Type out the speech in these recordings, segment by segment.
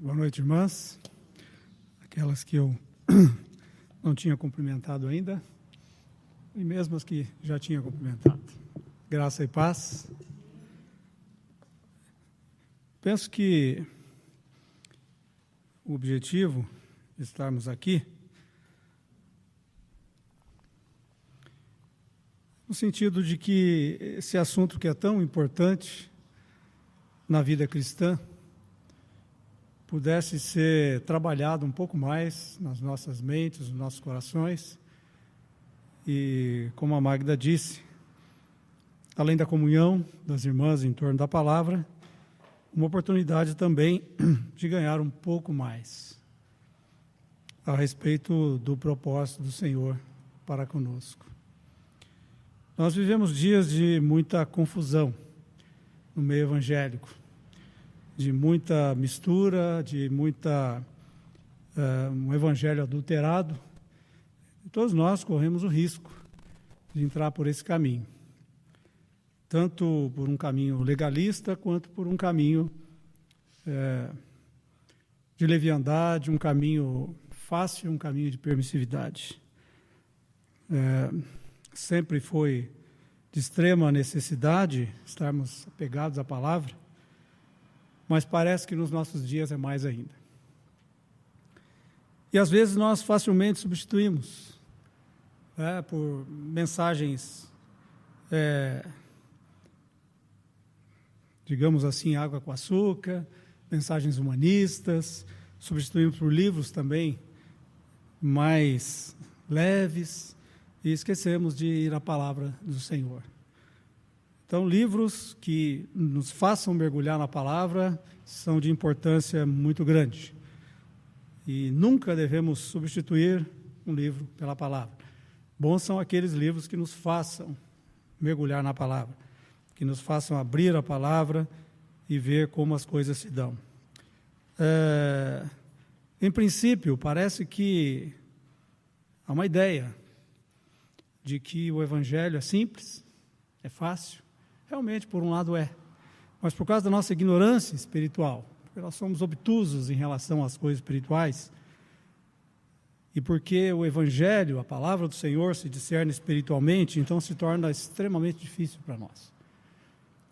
Boa noite, irmãs. Aquelas que eu não tinha cumprimentado ainda, e mesmo as que já tinha cumprimentado. Graça e paz. Penso que o objetivo de estarmos aqui, no sentido de que esse assunto que é tão importante na vida cristã, pudesse ser trabalhado um pouco mais nas nossas mentes, nos nossos corações. E, como a Magda disse, além da comunhão das irmãs em torno da palavra, uma oportunidade também de ganhar um pouco mais a respeito do propósito do Senhor para conosco. Nós vivemos dias de muita confusão no meio evangélico, de muita mistura, de um evangelho adulterado. Todos nós corremos o risco de entrar por esse caminho, tanto por um caminho legalista, quanto por um caminho de leviandade, um caminho fácil, um caminho de permissividade. Sempre foi de extrema necessidade estarmos apegados à palavra, mas parece que nos nossos dias é mais ainda. E às vezes nós facilmente substituímos por mensagens, digamos assim, água com açúcar, mensagens humanistas, substituímos por livros também mais leves, e esquecemos de ir à palavra do Senhor. Então, livros que nos façam mergulhar na palavra são de importância muito grande. E nunca devemos substituir um livro pela palavra. Bons são aqueles livros que nos façam mergulhar na palavra, que nos façam abrir a palavra e ver como as coisas se dão. Em princípio, parece que há uma ideia de que o evangelho é simples, é fácil. Realmente, por um lado mas por causa da nossa ignorância espiritual, porque nós somos obtusos em relação às coisas espirituais, e porque o Evangelho, a palavra do Senhor, se discerne espiritualmente, então se torna extremamente difícil para nós.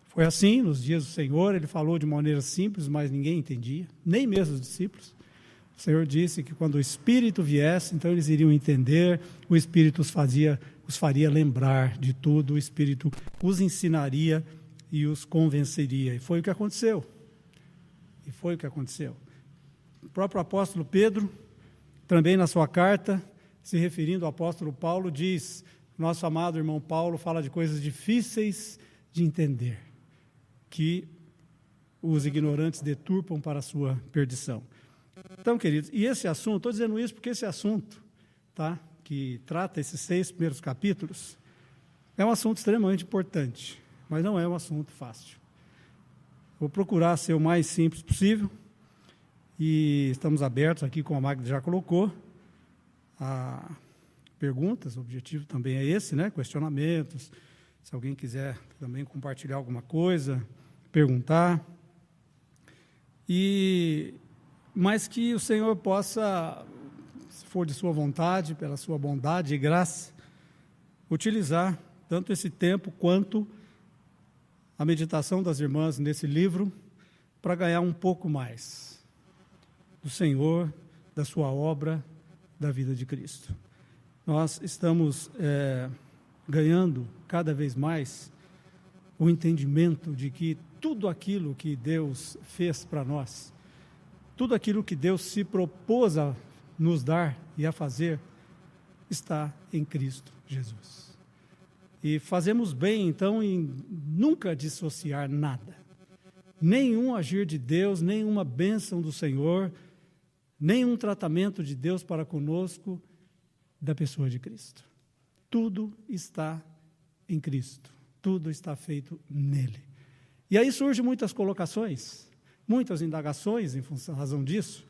Foi assim nos dias do Senhor, ele falou de maneira simples, mas ninguém entendia, nem mesmo os discípulos. O Senhor disse que quando o Espírito viesse, então eles iriam entender, o Espírito os faria lembrar de tudo, o Espírito os ensinaria e os convenceria. E foi o que aconteceu. O próprio apóstolo Pedro, também na sua carta, se referindo ao apóstolo Paulo, diz: nosso amado irmão Paulo fala de coisas difíceis de entender, que os ignorantes deturpam para a sua perdição. Então, queridos, e esse assunto, estou dizendo isso porque esse assunto, que trata esses 6 primeiros capítulos, é um assunto extremamente importante, mas não é um assunto fácil. Vou procurar ser o mais simples possível, e estamos abertos aqui, como a Magda já colocou, a perguntas. O objetivo também é esse, questionamentos, se alguém quiser também compartilhar alguma coisa, perguntar, mas que o Senhor possa, se for de sua vontade, pela sua bondade e graça, utilizar tanto esse tempo quanto a meditação das irmãs nesse livro para ganhar um pouco mais do Senhor, da sua obra, da vida de Cristo. Nós estamos ganhando cada vez mais o entendimento de que tudo aquilo que Deus fez para nós, tudo aquilo que Deus se propôs a nos dar e a fazer, está em Cristo Jesus. E fazemos bem, então, em nunca dissociar nada. Nenhum agir de Deus, nenhuma bênção do Senhor, nenhum tratamento de Deus para conosco da pessoa de Cristo. Tudo está em Cristo. Tudo está feito nele. E aí surgem muitas colocações, muitas indagações em razão disso,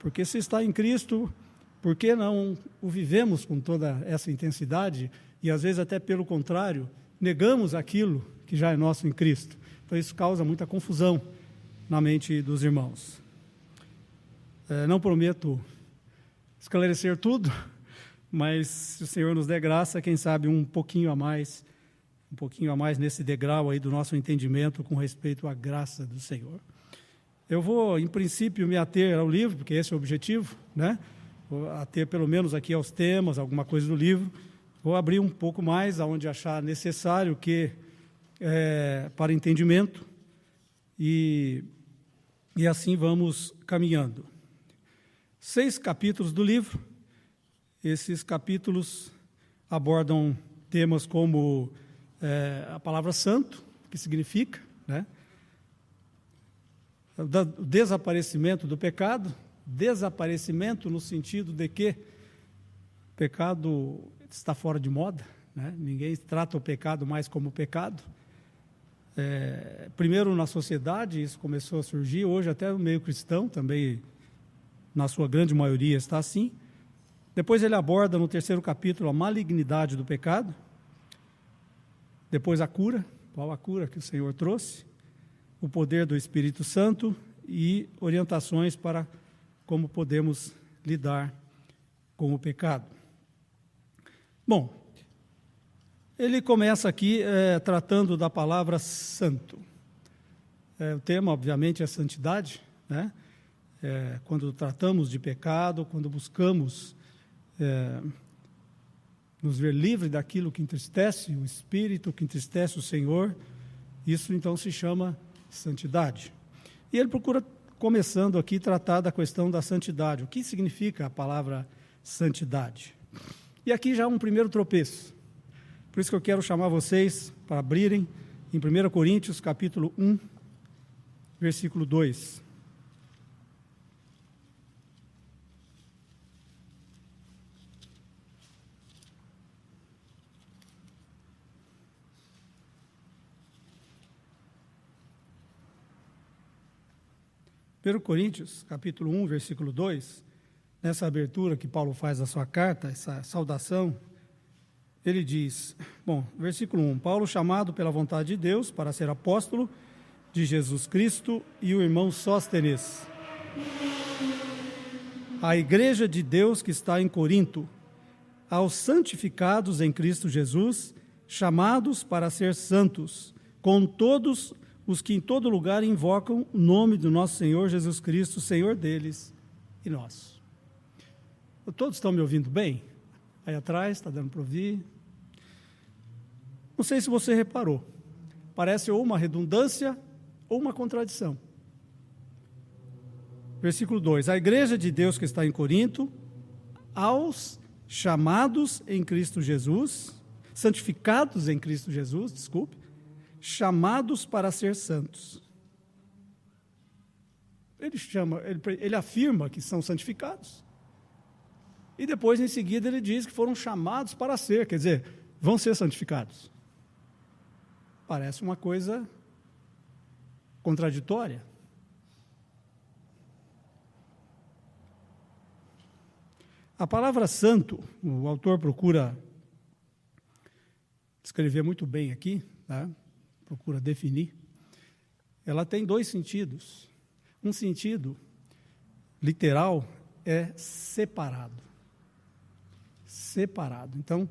porque se está em Cristo, por que não o vivemos com toda essa intensidade e às vezes até pelo contrário, negamos aquilo que já é nosso em Cristo? Então isso causa muita confusão na mente dos irmãos. Não prometo esclarecer tudo, mas se o Senhor nos der graça, quem sabe um pouquinho a mais nesse degrau aí do nosso entendimento com respeito à graça do Senhor. Eu vou, em princípio, me ater ao livro, porque esse é o objetivo, né? Vou ater pelo menos aqui aos temas, alguma coisa do livro. Vou abrir um pouco mais aonde achar necessário para entendimento e assim vamos caminhando. 6 capítulos do livro. Esses capítulos abordam temas como a palavra santo, que significa, né? O desaparecimento do pecado, desaparecimento no sentido de que o pecado está fora de moda, né? Ninguém trata o pecado mais como pecado. Primeiro na sociedade, isso começou a surgir, hoje até no meio cristão também, na sua grande maioria, está assim. Depois ele aborda no 3º capítulo a malignidade do pecado. Depois a cura, qual a cura que o Senhor trouxe, o poder do Espírito Santo e orientações para como podemos lidar com o pecado. Bom, ele começa aqui tratando da palavra santo. O tema, obviamente, é santidade, né? Quando tratamos de pecado, quando buscamos nos ver livre daquilo que entristece o Espírito, que entristece o Senhor, isso então se chama santidade. E ele procura, começando aqui, tratar da questão da santidade. O que significa a palavra santidade? E aqui já um primeiro tropeço. Por isso que eu quero chamar vocês para abrirem em 1 Coríntios, capítulo 1, versículo 2. Coríntios, capítulo 1, versículo 2, nessa abertura que Paulo faz da sua carta, essa saudação, ele diz, versículo 1, Paulo, chamado pela vontade de Deus para ser apóstolo de Jesus Cristo, e o irmão Sóstenes, a igreja de Deus que está em Corinto, aos santificados em Cristo Jesus, chamados para ser santos, com todos os que em todo lugar invocam o nome do nosso Senhor Jesus Cristo, Senhor deles e nosso. Todos estão me ouvindo bem? Aí atrás, está dando para ouvir? Não sei se você reparou, parece ou uma redundância ou uma contradição. Versículo 2, a igreja de Deus que está em Corinto, aos chamados em Cristo Jesus, santificados em Cristo Jesus, chamados para ser santos. Ele afirma que são santificados. E depois, em seguida, ele diz que foram chamados para ser, quer dizer, vão ser santificados. Parece uma coisa contraditória. A palavra santo, o autor procura descrever muito bem aqui, tá? Procura definir, ela tem 2 sentidos. Um sentido literal é separado. Separado. Então,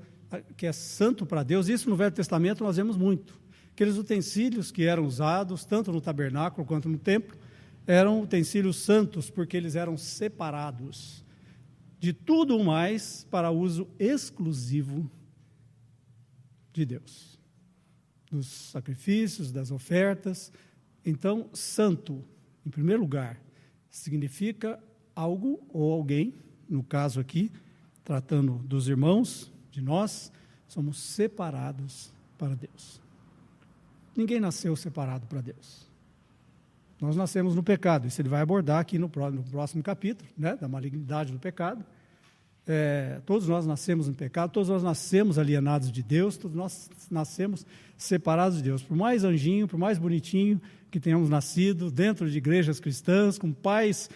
que é santo para Deus, isso no Velho Testamento nós vemos muito. Aqueles utensílios que eram usados, tanto no tabernáculo quanto no templo, eram utensílios santos, porque eles eram separados de tudo mais para uso exclusivo de Deus. Dos sacrifícios, das ofertas. Então, santo, em primeiro lugar, significa algo ou alguém, no caso aqui, tratando dos irmãos, de nós, somos separados para Deus. Ninguém nasceu separado para Deus. Nós nascemos no pecado, isso ele vai abordar aqui no próximo capítulo, né, da malignidade do pecado. Todos nós nascemos no pecado, todos nós nascemos alienados de Deus, todos nós nascemos separados de Deus. Por mais anjinho, por mais bonitinho que tenhamos nascido dentro de igrejas cristãs, com pais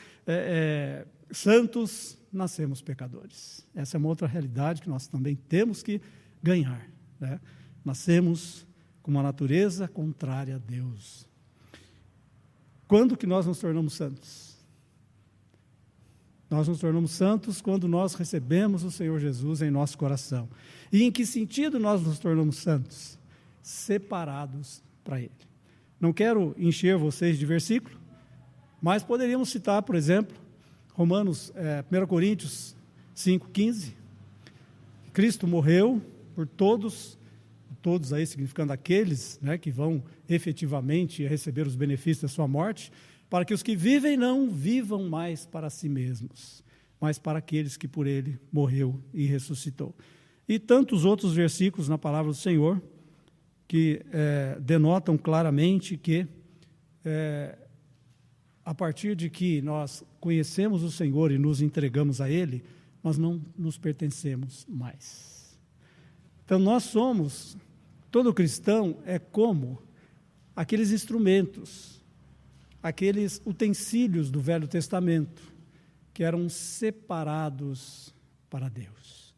santos, nascemos pecadores. Essa é uma outra realidade que nós também temos que ganhar, né? Nascemos com uma natureza contrária a Deus. Quando que nós nos tornamos santos? Nós nos tornamos santos quando nós recebemos o Senhor Jesus em nosso coração. E em que sentido nós nos tornamos santos? Separados para Ele. Não quero encher vocês de versículo, mas poderíamos citar, por exemplo, 1 Coríntios 5,15. Cristo morreu por todos aí significando aqueles, né, que vão efetivamente receber os benefícios da sua morte, para que os que vivem não vivam mais para si mesmos, mas para aqueles que por Ele morreu e ressuscitou. E tantos outros versículos na palavra do Senhor que denotam claramente que a partir de que nós conhecemos o Senhor e nos entregamos a Ele, nós não nos pertencemos mais. Então nós somos, todo cristão é como aqueles instrumentos, aqueles utensílios do Velho Testamento, que eram separados para Deus.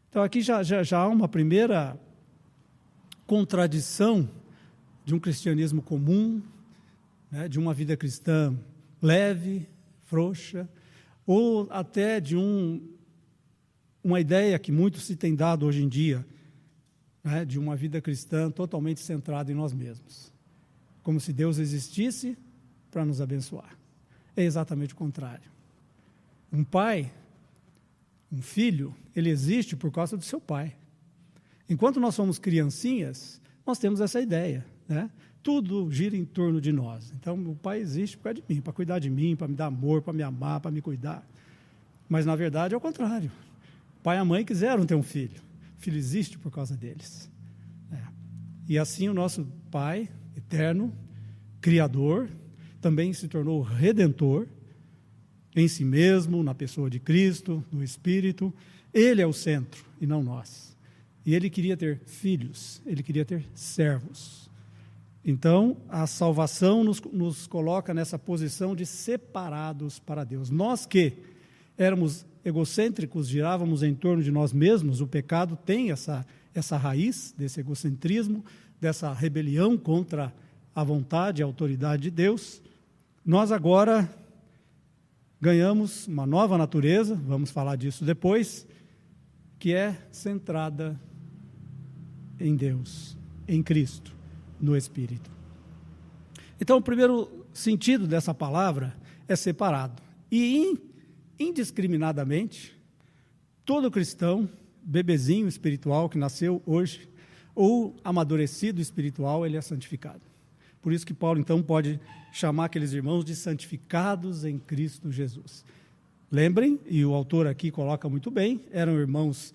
Então aqui já há uma primeira contradição de um cristianismo comum, né, de uma vida cristã leve, frouxa, ou até de uma ideia que muito se tem dado hoje em dia, né, de uma vida cristã totalmente centrada em nós mesmos, como se Deus existisse para nos abençoar. É exatamente o contrário. Um pai, um filho, ele existe por causa do seu pai. Enquanto nós somos criancinhas, nós temos essa ideia, né? Tudo gira em torno de nós. Então, o pai existe por causa de mim, para cuidar de mim, para me dar amor, para me amar, para me cuidar. Mas, na verdade, é o contrário. O pai e a mãe quiseram ter um filho. O filho existe por causa deles. E assim o nosso Pai eterno, Criador, também se tornou Redentor em si mesmo, na pessoa de Cristo, no Espírito. Ele é o centro e não nós. E Ele queria ter filhos, Ele queria ter servos. Então, a salvação nos coloca nessa posição de separados para Deus. Nós que éramos egocêntricos, girávamos em torno de nós mesmos, o pecado tem essa raiz desse egocentrismo, dessa rebelião contra a vontade e a autoridade de Deus. Nós agora ganhamos uma nova natureza, vamos falar disso depois, que é centrada em Deus, em Cristo, no Espírito. Então, o primeiro sentido dessa palavra é separado. E indiscriminadamente, todo cristão, bebezinho espiritual que nasceu hoje, ou amadurecido espiritual, ele é santificado. Por isso que Paulo, então, pode chamar aqueles irmãos de santificados em Cristo Jesus. Lembrem, e o autor aqui coloca muito bem, eram irmãos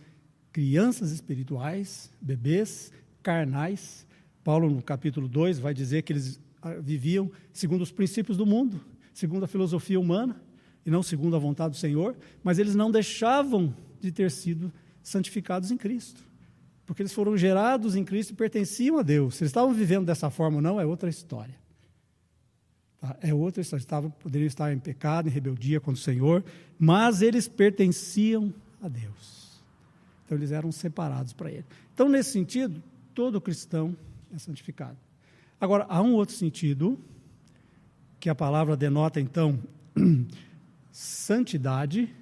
crianças espirituais, bebês, carnais. Paulo, no capítulo 2, vai dizer que eles viviam segundo os princípios do mundo, segundo a filosofia humana, e não segundo a vontade do Senhor, mas eles não deixavam de ter sido santificados em Cristo, porque eles foram gerados em Cristo e pertenciam a Deus. Se eles estavam vivendo dessa forma ou não, é outra história. Tá? É outra história. Poderiam estar em pecado, em rebeldia contra o Senhor, mas eles pertenciam a Deus. Então, eles eram separados para Ele. Então, nesse sentido, todo cristão é santificado. Agora, há um outro sentido, que a palavra denota, então, santidade,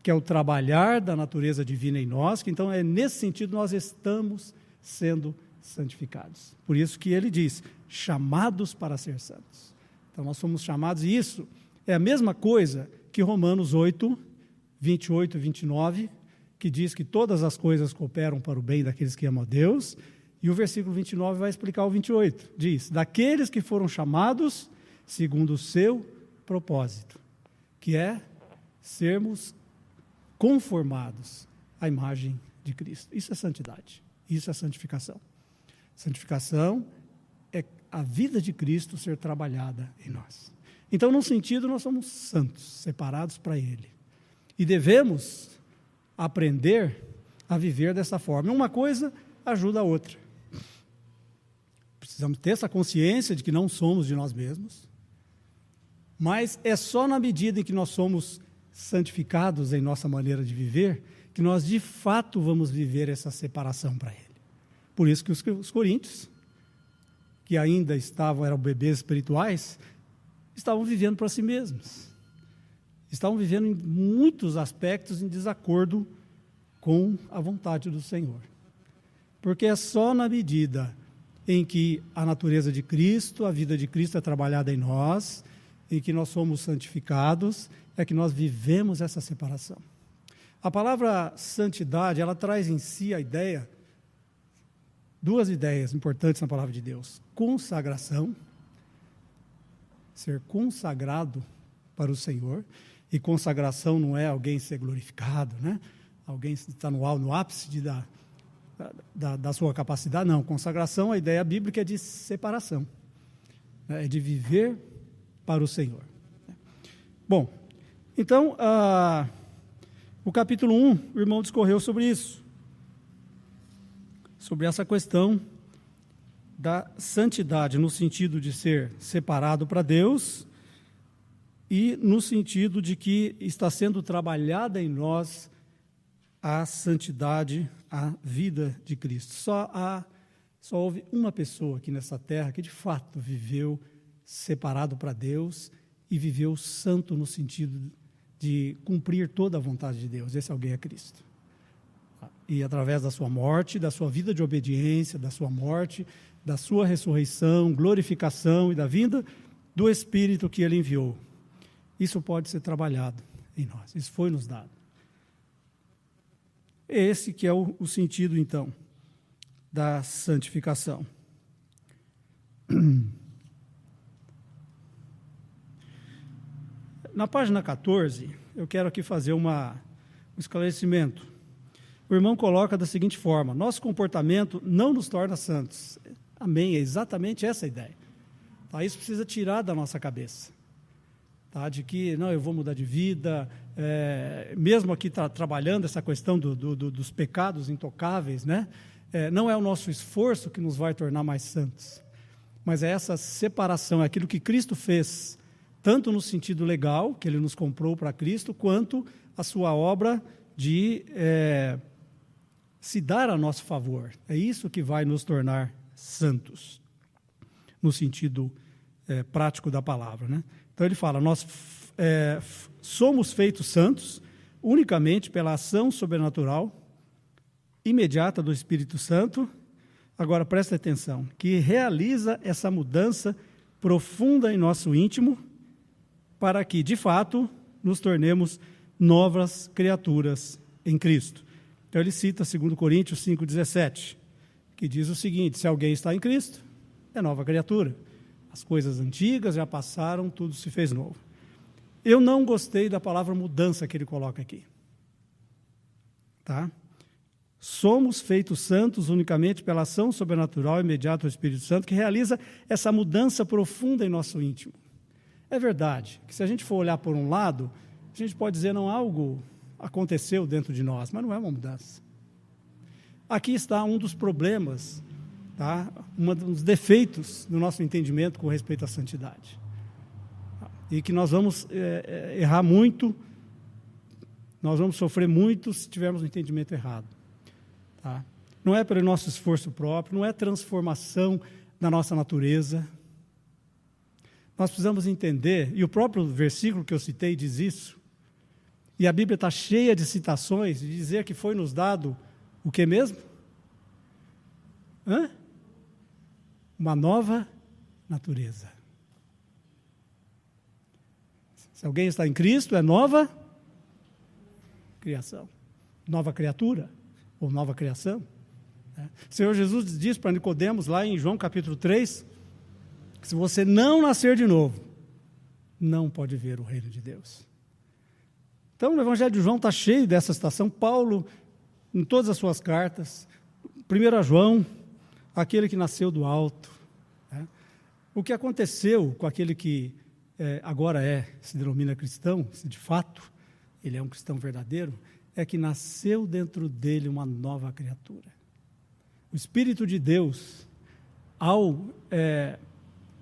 que é o trabalhar da natureza divina em nós, que então é nesse sentido nós estamos sendo santificados. Por isso que ele diz, chamados para ser santos. Então nós somos chamados, e isso é a mesma coisa que Romanos 8, 28 e 29, que diz que todas as coisas cooperam para o bem daqueles que amam a Deus, e o versículo 29 vai explicar o 28, diz, daqueles que foram chamados segundo o seu propósito, que é sermos conformados à imagem de Cristo. Isso é santidade, isso é santificação. Santificação é a vida de Cristo ser trabalhada em nós. Então, num sentido, nós somos santos, separados para Ele. E devemos aprender a viver dessa forma. Uma coisa ajuda a outra. Precisamos ter essa consciência de que não somos de nós mesmos, mas é só na medida em que nós somos santificados em nossa maneira de viver, que nós de fato vamos viver essa separação para Ele. Por isso que os coríntios, que ainda eram bebês espirituais, estavam vivendo para si mesmos. estavam vivendo em muitos aspectos em desacordo com a vontade do Senhor. Porque é só na medida em que a natureza de Cristo, a vida de Cristo é trabalhada em nós, em que nós somos santificados, é que nós vivemos essa separação. A palavra santidade, ela traz em si a ideia, duas ideias importantes na palavra de Deus: consagração, ser consagrado para o Senhor, e consagração não é alguém ser glorificado, né? Alguém está no ápice da sua capacidade, não. Consagração, a ideia bíblica é de separação, né? É de viver para o Senhor. Bom, então, o capítulo 1, o irmão discorreu sobre isso, sobre essa questão da santidade, no sentido de ser separado para Deus e no sentido de que está sendo trabalhada em nós a santidade, a vida de Cristo. Só houve uma pessoa aqui nessa terra que de fato viveu separado para Deus e viveu santo no sentido de cumprir toda a vontade de Deus. Esse alguém é Cristo. E através da sua morte, da sua vida de obediência, da sua morte, da sua ressurreição, glorificação e da vinda do Espírito que Ele enviou. Isso pode ser trabalhado em nós. Isso foi nos dado. Esse que é o sentido, então, da santificação. Na página 14, eu quero aqui fazer um esclarecimento. O irmão coloca da seguinte forma: nosso comportamento não nos torna santos. Amém, é exatamente essa a ideia. Tá? Isso precisa tirar da nossa cabeça. Tá? De que, não, eu vou mudar de vida, mesmo aqui trabalhando essa questão dos pecados intocáveis, né? Não é o nosso esforço que nos vai tornar mais santos, mas é essa separação, é aquilo que Cristo fez, tanto no sentido legal, que Ele nos comprou para Cristo, quanto a sua obra de se dar a nosso favor. É isso que vai nos tornar santos, no sentido prático da palavra, né? Então ele fala, nós somos feitos santos unicamente pela ação sobrenatural, imediata do Espírito Santo. Agora presta atenção, que realiza essa mudança profunda em nosso íntimo, para que, de fato, nos tornemos novas criaturas em Cristo. Então ele cita 2 Coríntios 5,17, que diz o seguinte: se alguém está em Cristo, é nova criatura. As coisas antigas já passaram, tudo se fez novo. Eu não gostei da palavra mudança que ele coloca aqui. Tá? Somos feitos santos unicamente pela ação sobrenatural imediata do Espírito Santo, que realiza essa mudança profunda em nosso íntimo. É verdade que se a gente for olhar por um lado, a gente pode dizer, não, algo aconteceu dentro de nós, mas não é uma mudança. Aqui está um dos problemas, tá? Um dos defeitos do nosso entendimento com respeito à santidade. E que nós vamos errar muito, nós vamos sofrer muito se tivermos um entendimento errado. Tá? Não é pelo nosso esforço próprio, não é transformação da nossa natureza. Nós precisamos entender, e o próprio versículo que eu citei diz isso, e a Bíblia está cheia de citações, de dizer que foi nos dado o que mesmo? Uma nova natureza. Se alguém está em Cristo, é nova criação, nova criatura, ou nova criação. O Senhor Jesus diz para Nicodemos, lá em João capítulo 3, que se você não nascer de novo, não pode ver o reino de Deus. Então, o Evangelho de João está cheio dessa citação. Paulo, em todas as suas cartas, 1 João, aquele que nasceu do alto. Né? O que aconteceu com aquele que agora se denomina cristão, se de fato ele é um cristão verdadeiro, é que nasceu dentro dele uma nova criatura. O Espírito de Deus, ao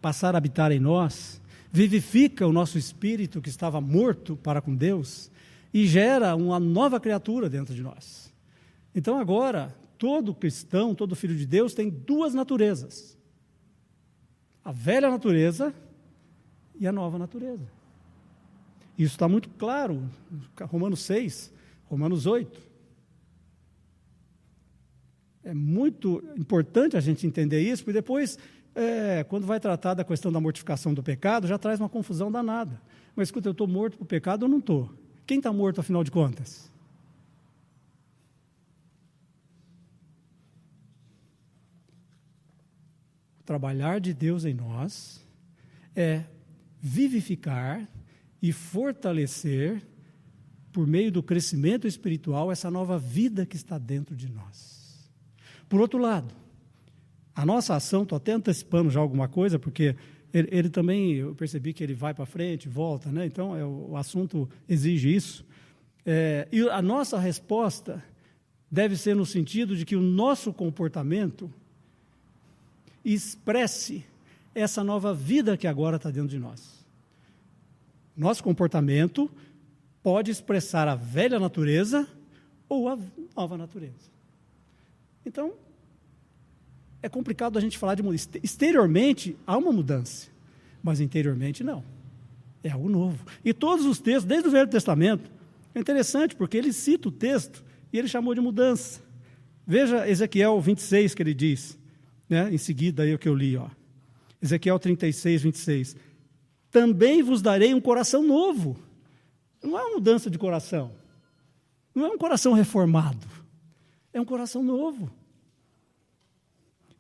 passar a habitar em nós, vivifica o nosso espírito que estava morto para com Deus e gera uma nova criatura dentro de nós. Então agora, todo cristão, todo filho de Deus tem duas naturezas: a velha natureza e a nova natureza. Isso está muito claro, Romanos 6, Romanos 8. É muito importante a gente entender isso, porque depois, quando vai tratar da questão da mortificação do pecado, já traz uma confusão danada. Mas escuta, eu estou morto para o pecado ou não estou? Quem está morto, afinal de contas? O trabalhar de Deus em nós é vivificar e fortalecer, por meio do crescimento espiritual, essa nova vida que está dentro de nós. Por outro lado, a nossa ação, estou até antecipando já alguma coisa, porque ele também, eu percebi que ele vai para frente, volta, né? Então o assunto exige isso. E a nossa resposta deve ser no sentido de que o nosso comportamento expresse essa nova vida que agora está dentro de nós. Nosso comportamento pode expressar a velha natureza ou a nova natureza. Então, é complicado a gente falar de mudança. Exteriormente, há uma mudança, mas interiormente não. É algo novo. E todos os textos, desde o Velho Testamento, é interessante, porque ele cita o texto e ele chamou de mudança. Veja Ezequiel 26, que ele diz, né? Em seguida, aí o que eu li, ó. Ezequiel 36, 26. Também vos darei um coração novo. Não é uma mudança de coração. Não é um coração reformado. É um coração novo.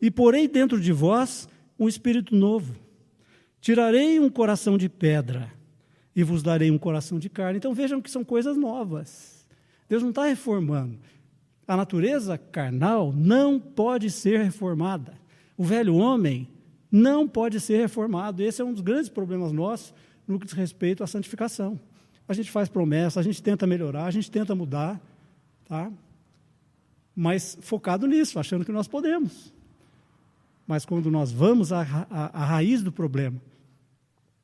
E porei dentro de vós um espírito novo. Tirarei um coração de pedra e vos darei um coração de carne. Então vejam que são coisas novas. Deus não está reformando. A natureza carnal não pode ser reformada. O velho homem não pode ser reformado. Esse é um dos grandes problemas nossos no que diz respeito à santificação. A gente faz promessa, a gente tenta melhorar, a gente tenta mudar, tá? Mas focado nisso, achando que nós podemos. Mas quando nós vamos à raiz do problema,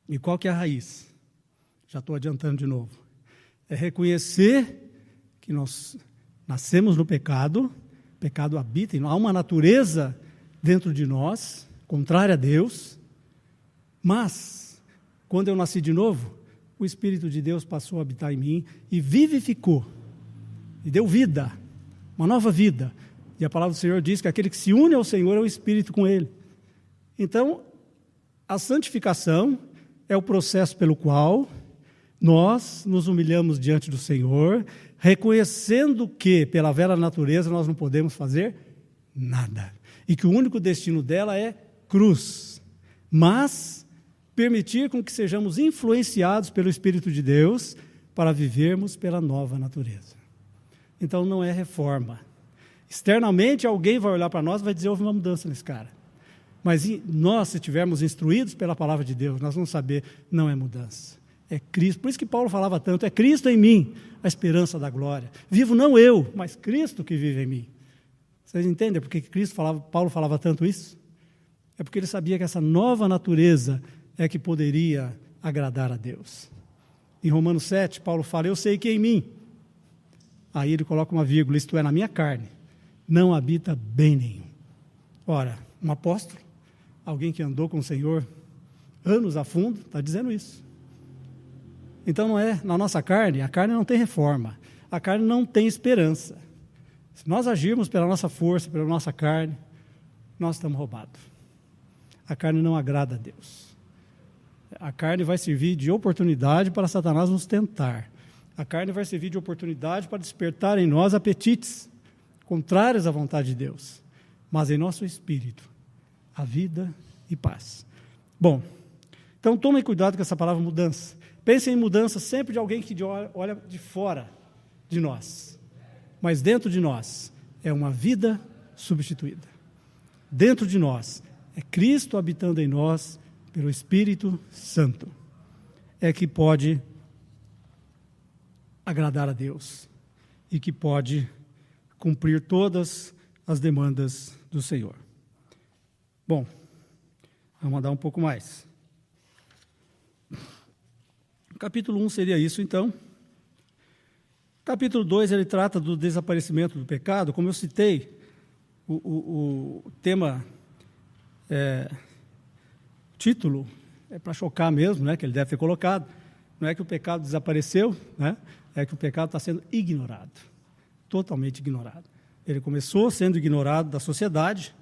e qual que é a raiz? Já estou adiantando de novo. É reconhecer que nós nascemos no pecado, o pecado habita em nós, há uma natureza dentro de nós, contrária a Deus, mas, quando eu nasci de novo, o Espírito de Deus passou a habitar em mim e vivificou, e deu vida, uma nova vida. E a palavra do Senhor diz que aquele que se une ao Senhor é o Espírito com Ele. Então, a santificação é o processo pelo qual nós nos humilhamos diante do Senhor, reconhecendo que, pela velha natureza, nós não podemos fazer nada. E que o único destino dela é cruz. Mas permitir com que sejamos influenciados pelo Espírito de Deus para vivermos pela nova natureza. Então, não é reforma. Externamente, alguém vai olhar para nós e vai dizer, houve uma mudança nesse cara. Mas nós, se estivermos instruídos pela palavra de Deus, nós vamos saber, não é mudança. É Cristo. Por isso que Paulo falava tanto, é Cristo em mim, a esperança da glória. Vivo não eu, mas Cristo que vive em mim. Vocês entendem por que Paulo falava tanto isso? É porque ele sabia que essa nova natureza é que poderia agradar a Deus. Em Romanos 7, Paulo fala, eu sei que em mim, aí ele coloca uma vírgula, isto é, na minha carne, não habita bem nenhum. Ora, um apóstolo, alguém que andou com o Senhor anos a fundo, está dizendo isso. Então não é na nossa carne, a carne não tem reforma, a carne não tem esperança. Se nós agirmos pela nossa força, pela nossa carne, nós estamos roubados. A carne não agrada a Deus. A carne vai servir de oportunidade para Satanás nos tentar. A carne vai servir de oportunidade para despertar em nós apetites contrários à vontade de Deus. Mas em nosso espírito, a vida e paz. Bom, então tomem cuidado com essa palavra mudança. Pensem em mudança sempre de alguém que olha de fora de nós. Mas dentro de nós é uma vida substituída. Dentro de nós é Cristo habitando em nós pelo Espírito Santo. É que pode agradar a Deus e que pode cumprir todas as demandas do Senhor. Bom, vamos andar um pouco mais. Capítulo 1 seria isso, então. Capítulo 2, ele trata do desaparecimento do pecado. Como eu citei, o tema, título, é para chocar mesmo, né, que ele deve ter colocado, não é que o pecado desapareceu, né? É que o pecado está sendo ignorado, totalmente ignorado. Ele começou sendo ignorado da sociedade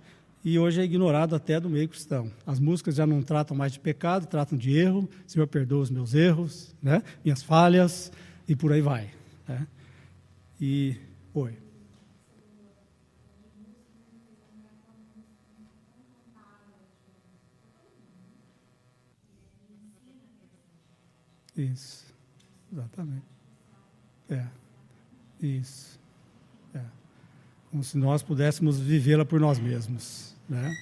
e hoje é ignorado até do meio cristão. As músicas já não tratam mais de pecado, tratam de erro. Senhor, perdoa os meus erros, né? Minhas falhas, e por aí vai, né? E, oi. Isso, exatamente. Isso. Como se nós pudéssemos vivê-la por nós mesmos, né?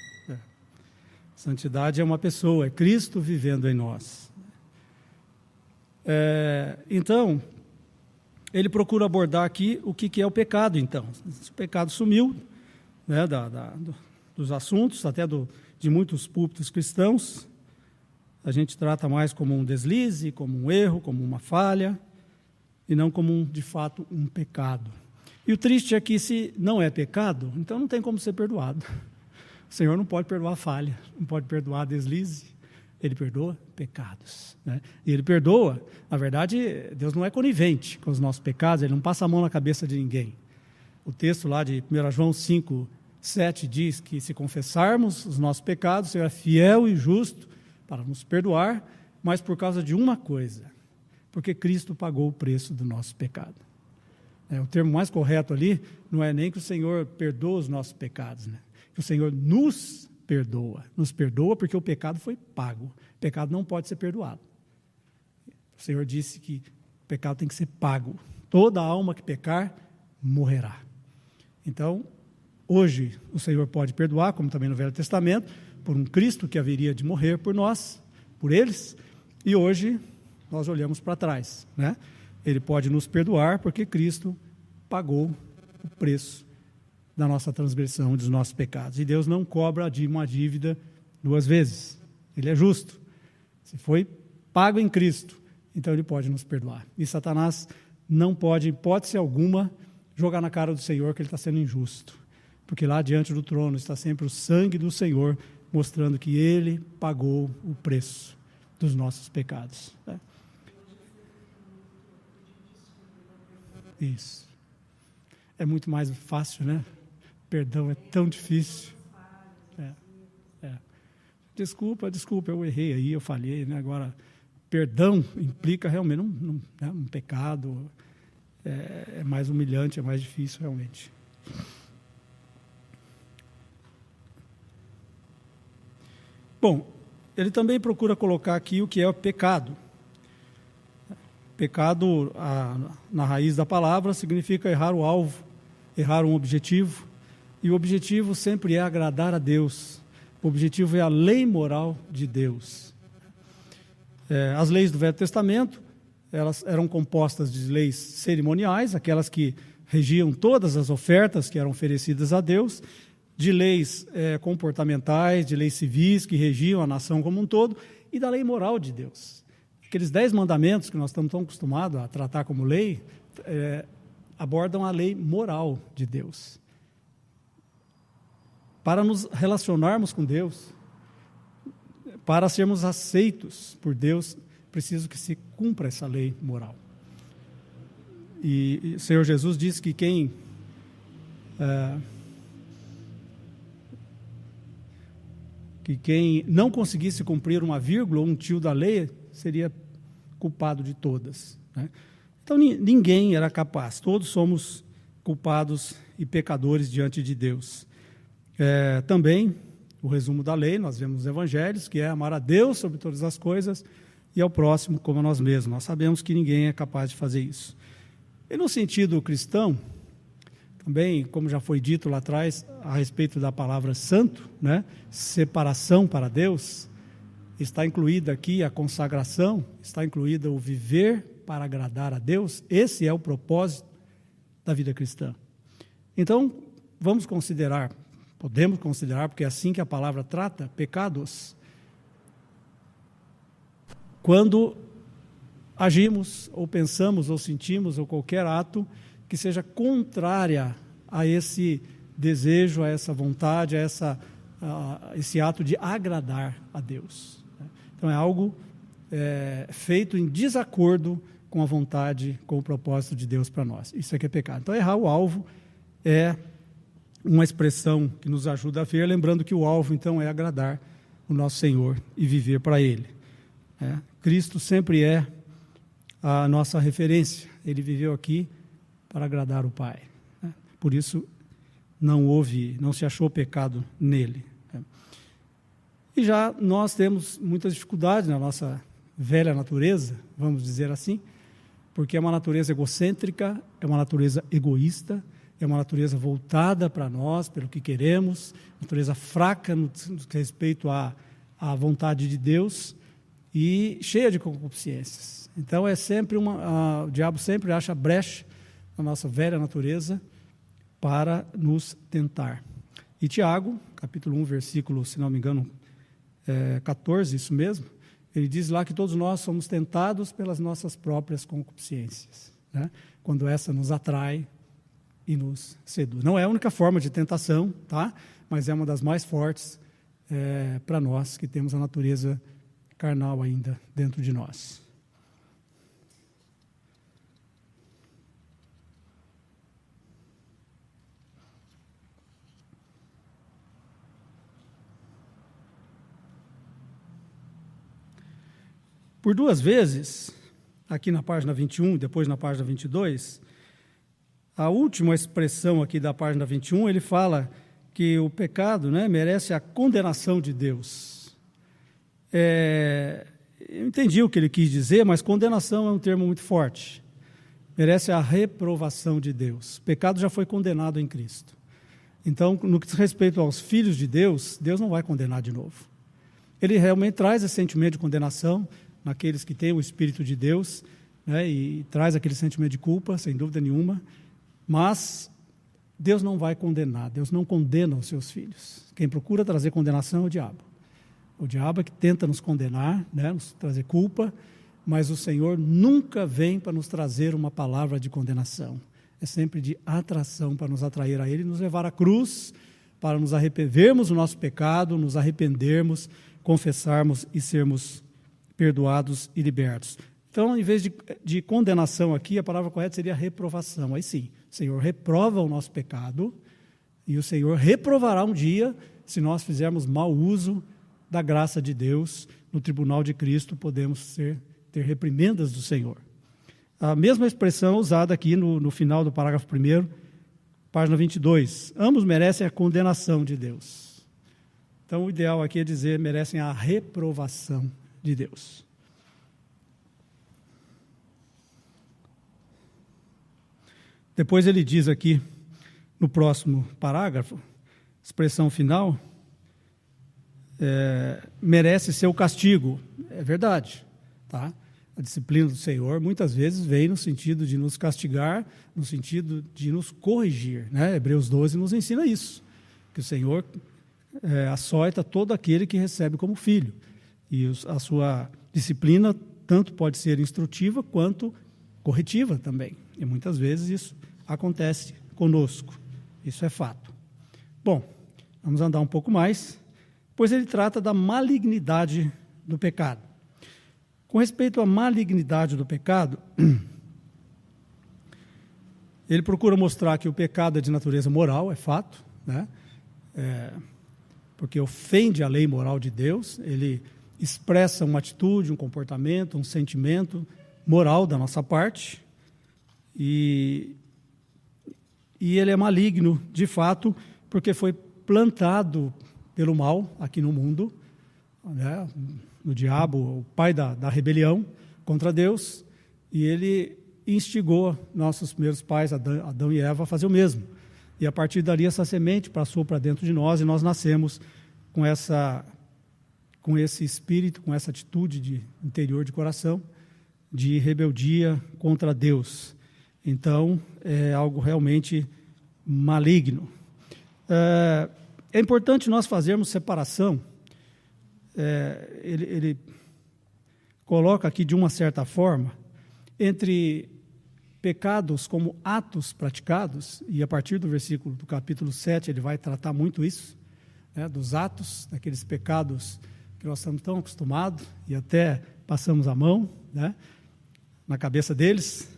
Santidade é uma pessoa, é Cristo vivendo em nós. Então, ele procura abordar aqui o que é o pecado, então. Se o pecado sumiu, né, dos assuntos, até de muitos púlpitos cristãos, a gente trata mais como um deslize, como um erro, como uma falha, e não como, de fato, um pecado. E o triste é que, se não é pecado, então não tem como ser perdoado. O Senhor não pode perdoar falha, não pode perdoar deslize, Ele perdoa pecados, né? E Ele perdoa, na verdade, Deus não é conivente com os nossos pecados, Ele não passa a mão na cabeça de ninguém. O texto lá de 1 João 5, 7 diz que se confessarmos os nossos pecados, o Senhor é fiel e justo para nos perdoar, mas por causa de uma coisa, porque Cristo pagou o preço do nosso pecado. O termo mais correto ali não é nem que o Senhor perdoa os nossos pecados, né? Que o Senhor nos perdoa porque o pecado foi pago. O pecado não pode ser perdoado. O Senhor disse que o pecado tem que ser pago. Toda alma que pecar, morrerá. Então, hoje o Senhor pode perdoar, como também no Velho Testamento, por um Cristo que haveria de morrer por nós, por eles, e hoje nós olhamos para trás, né? Ele pode nos perdoar porque Cristo pagou o preço da nossa transgressão, dos nossos pecados. E Deus não cobra uma dívida duas vezes. Ele é justo. Se foi pago em Cristo, então Ele pode nos perdoar. E Satanás não pode, em hipótese alguma, jogar na cara do Senhor que Ele está sendo injusto. Porque lá diante do trono está sempre o sangue do Senhor, mostrando que Ele pagou o preço dos nossos pecados, né? Isso. É muito mais fácil, né? Perdão é tão difícil. Desculpa, eu errei aí, eu falhei, né? Agora, perdão implica realmente um pecado, é mais humilhante, é mais difícil realmente. Bom, ele também procura colocar aqui o que é o pecado. Pecado, na raiz da palavra, significa errar o alvo, errar um objetivo, e o objetivo sempre é agradar a Deus. O objetivo é a lei moral de Deus. As leis do Velho Testamento, elas eram compostas de leis cerimoniais, aquelas que regiam todas as ofertas que eram oferecidas a Deus, de leis comportamentais, de leis civis que regiam a nação como um todo, e da lei moral de Deus. Aqueles 10 mandamentos que nós estamos tão acostumados a tratar como lei, abordam a lei moral de Deus. Para nos relacionarmos com Deus, para sermos aceitos por Deus, preciso que se cumpra essa lei moral. E o Senhor Jesus disse que quem não conseguisse cumprir uma vírgula ou um tio da lei, seria culpado de todas, né? Então ninguém era capaz, todos somos culpados e pecadores diante de Deus. Também, o resumo da lei, nós vemos nos evangelhos, que é amar a Deus sobre todas as coisas e ao próximo como a nós mesmos. Nós sabemos que ninguém é capaz de fazer isso. E no sentido cristão, também, como já foi dito lá atrás, a respeito da palavra santo, né? Separação para Deus, está incluída aqui a consagração, está incluída o viver para agradar a Deus. Esse é o propósito da vida cristã. Então, podemos considerar, porque é assim que a palavra trata, pecados, quando agimos, ou pensamos, ou sentimos, ou qualquer ato que seja contrária a esse desejo, a essa vontade, a esse ato de agradar a Deus. Então é algo feito em desacordo com a vontade, com o propósito de Deus para nós. Isso é que é pecado. Então, errar o alvo é uma expressão que nos ajuda a ver, lembrando que o alvo, então, é agradar o nosso Senhor e viver para Ele. Cristo sempre é a nossa referência. Ele viveu aqui para agradar o Pai. Por isso, não se achou pecado nele. E já nós temos muitas dificuldades na nossa velha natureza, vamos dizer assim, porque é uma natureza egocêntrica, é uma natureza egoísta, é uma natureza voltada para nós, pelo que queremos, natureza fraca no que respeito à vontade de Deus e cheia de concupiscências. Então, o diabo sempre acha brecha na nossa velha natureza para nos tentar. E Tiago, capítulo 1, versículo, se não me engano, 14, isso mesmo, ele diz lá que todos nós somos tentados pelas nossas próprias concupiscências, quando essa nos atrai e nos seduz. Não é a única forma de tentação, tá? Mas é uma das mais fortes para nós que temos a natureza carnal ainda dentro de nós. Por duas vezes, aqui na página 21 e depois na página 22, a última expressão aqui da página 21, ele fala que o pecado merece a condenação de Deus. Eu entendi o que ele quis dizer, mas condenação é um termo muito forte. Merece a reprovação de Deus. O pecado já foi condenado em Cristo. Então, no que diz respeito aos filhos de Deus, Deus não vai condenar de novo. Ele realmente traz esse sentimento de condenação naqueles que têm o Espírito de Deus, e traz aquele sentimento de culpa, sem dúvida nenhuma, mas Deus não vai condenar, Deus não condena os seus filhos. Quem procura trazer condenação é o diabo. O diabo é que tenta nos condenar, nos trazer culpa, mas o Senhor nunca vem para nos trazer uma palavra de condenação. É sempre de atração, para nos atrair a Ele e nos levar à cruz, para nos vermos o nosso pecado, nos arrependermos, confessarmos e sermos perdoados e libertos. Então, em vez de condenação aqui, a palavra correta seria reprovação. Aí sim, o Senhor reprova o nosso pecado e o Senhor reprovará um dia se nós fizermos mau uso da graça de Deus. No tribunal de Cristo podemos ter reprimendas do Senhor. A mesma expressão usada aqui no final do parágrafo 1º, página 22. Ambos merecem a condenação de Deus. Então, o ideal aqui é dizer merecem a reprovação de Deus. Depois ele diz aqui, no próximo parágrafo, expressão final, merece seu castigo. É verdade, tá? A disciplina do Senhor muitas vezes vem no sentido de nos castigar, no sentido de nos corrigir, Hebreus 12 nos ensina isso, que o Senhor açoita todo aquele que recebe como filho. E a sua disciplina tanto pode ser instrutiva quanto corretiva também. E muitas vezes isso acontece conosco. Isso é fato. Bom, vamos andar um pouco mais, pois ele trata da malignidade do pecado. Com respeito à malignidade do pecado, ele procura mostrar que o pecado é de natureza moral, é fato, porque ofende a lei moral de Deus, ele expressa uma atitude, um comportamento, um sentimento moral da nossa parte, e ele é maligno, de fato, porque foi plantado pelo mal aqui no mundo, o diabo, o pai da rebelião contra Deus, e ele instigou nossos primeiros pais, Adão e Eva, a fazer o mesmo. E a partir dali essa semente passou para dentro de nós e nós nascemos com esse espírito, com essa atitude de interior de coração, de rebeldia contra Deus. Então, é algo realmente maligno. É importante nós fazermos separação. Ele coloca aqui, de uma certa forma, entre pecados como atos praticados, e a partir do versículo do capítulo 7 ele vai tratar muito isso, dos atos, daqueles pecados que nós estamos tão acostumados e até passamos a mão, né, na cabeça deles.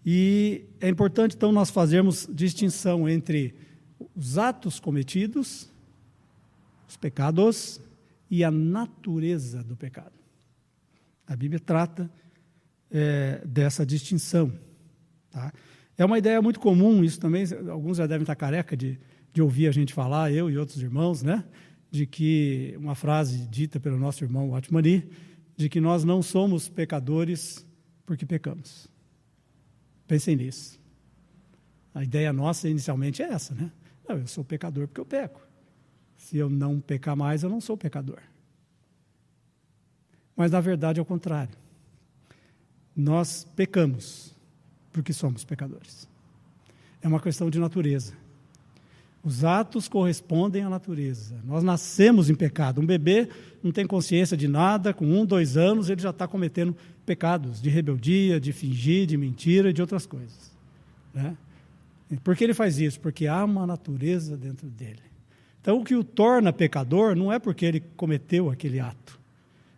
E é importante, então, nós fazermos distinção entre os atos cometidos, os pecados, e a natureza do pecado. A Bíblia trata dessa distinção. Tá? É uma ideia muito comum, isso também, alguns já devem estar careca de ouvir a gente falar, eu e outros irmãos, né? De que, uma frase dita pelo nosso irmão Watmani, de que nós não somos pecadores porque pecamos. Pensem nisso. A ideia nossa inicialmente é essa, né? Não, eu sou pecador porque eu peco. Se eu não pecar mais, eu não sou pecador. Mas, na verdade, é o contrário. Nós pecamos porque somos pecadores. É uma questão de natureza. Os atos correspondem à natureza. Nós nascemos em pecado. Um bebê não tem consciência de nada, com 1, 2 anos, ele já está cometendo pecados de rebeldia, de fingir, de mentira e de outras coisas. Né? Por que ele faz isso? Porque há uma natureza dentro dele. Então, o que o torna pecador não é porque ele cometeu aquele ato,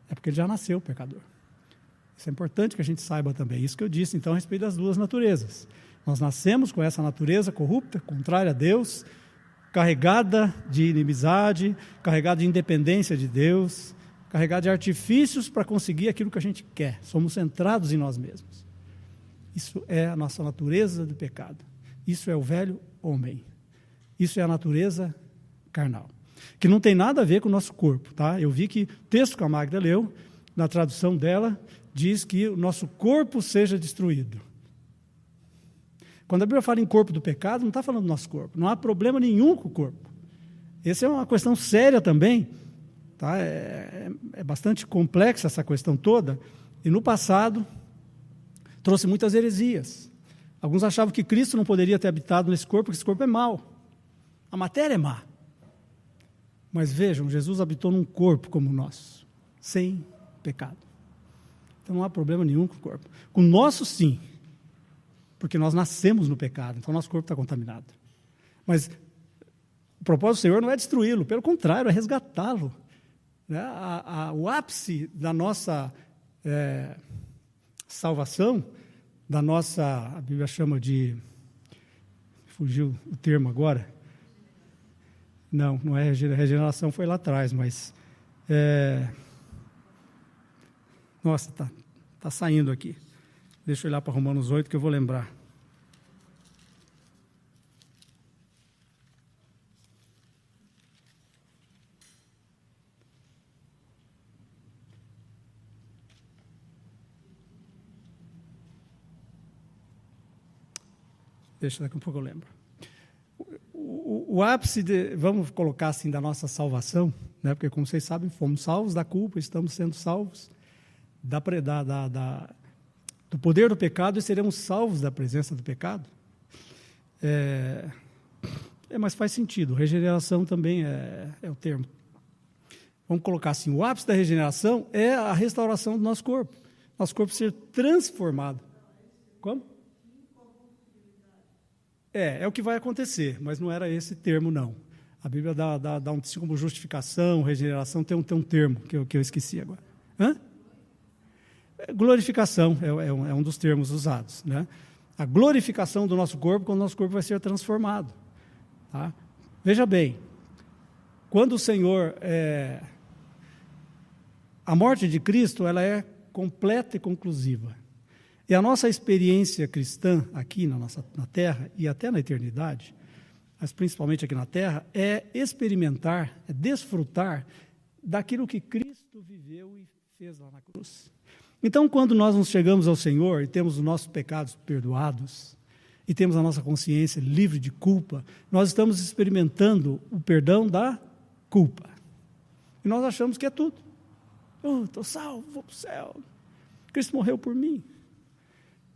é porque ele já nasceu pecador. Isso é importante que a gente saiba também. Isso que eu disse, então, a respeito das duas naturezas. Nós nascemos com essa natureza corrupta, contrária a Deus, carregada de inimizade, carregada de independência de Deus, carregada de artifícios para conseguir aquilo que a gente quer. Somos centrados em nós mesmos. Isso é a nossa natureza do pecado. Isso é o velho homem. Isso é a natureza carnal, que não tem nada a ver com o nosso corpo. Tá? Eu vi que o texto que a Magda leu, na tradução dela, diz que o nosso corpo seja destruído. Quando a Bíblia fala em corpo do pecado, não está falando do nosso corpo. Não há problema nenhum com o corpo. Essa é uma questão séria também. Tá? É bastante complexa essa questão toda. E no passado, trouxe muitas heresias. Alguns achavam que Cristo não poderia ter habitado nesse corpo, porque esse corpo é mau. A matéria é má. Mas vejam, Jesus habitou num corpo como o nosso, sem pecado. Então não há problema nenhum com o corpo. Com o nosso, sim. Porque nós nascemos no pecado, então nosso corpo está contaminado. Mas o propósito do Senhor não é destruí-lo, pelo contrário, é resgatá-lo. Né? O ápice da nossa salvação, da nossa, a Bíblia chama de, fugiu o termo agora, não é regeneração, foi lá atrás, mas, nossa, está saindo aqui. Deixa eu olhar para Romanos 8 que eu vou lembrar. Deixa, daqui a pouco eu lembro. O ápice, vamos colocar assim, da nossa salvação, né? Porque, como vocês sabem, fomos salvos da culpa, estamos sendo salvos do poder do pecado e seremos salvos da presença do pecado. Mas faz sentido, regeneração também é o termo. Vamos colocar assim, o ápice da regeneração é a restauração do nosso corpo ser transformado. Como? É o que vai acontecer, mas não era esse termo, não. A Bíblia dá um assim como justificação, regeneração, tem um termo que eu esqueci agora. Glorificação é um dos termos usados. Né? A glorificação do nosso corpo, quando o nosso corpo vai ser transformado. Tá? Veja bem, quando o Senhor... a morte de Cristo, ela é completa e conclusiva. E a nossa experiência cristã aqui na Terra e até na eternidade, mas principalmente aqui na Terra, é experimentar, é desfrutar daquilo que Cristo viveu e fez lá na cruz. Então, quando nós nos chegamos ao Senhor e temos os nossos pecados perdoados, e temos a nossa consciência livre de culpa, nós estamos experimentando o perdão da culpa. E nós achamos que é tudo. Estou salvo, vou para o céu. Cristo morreu por mim.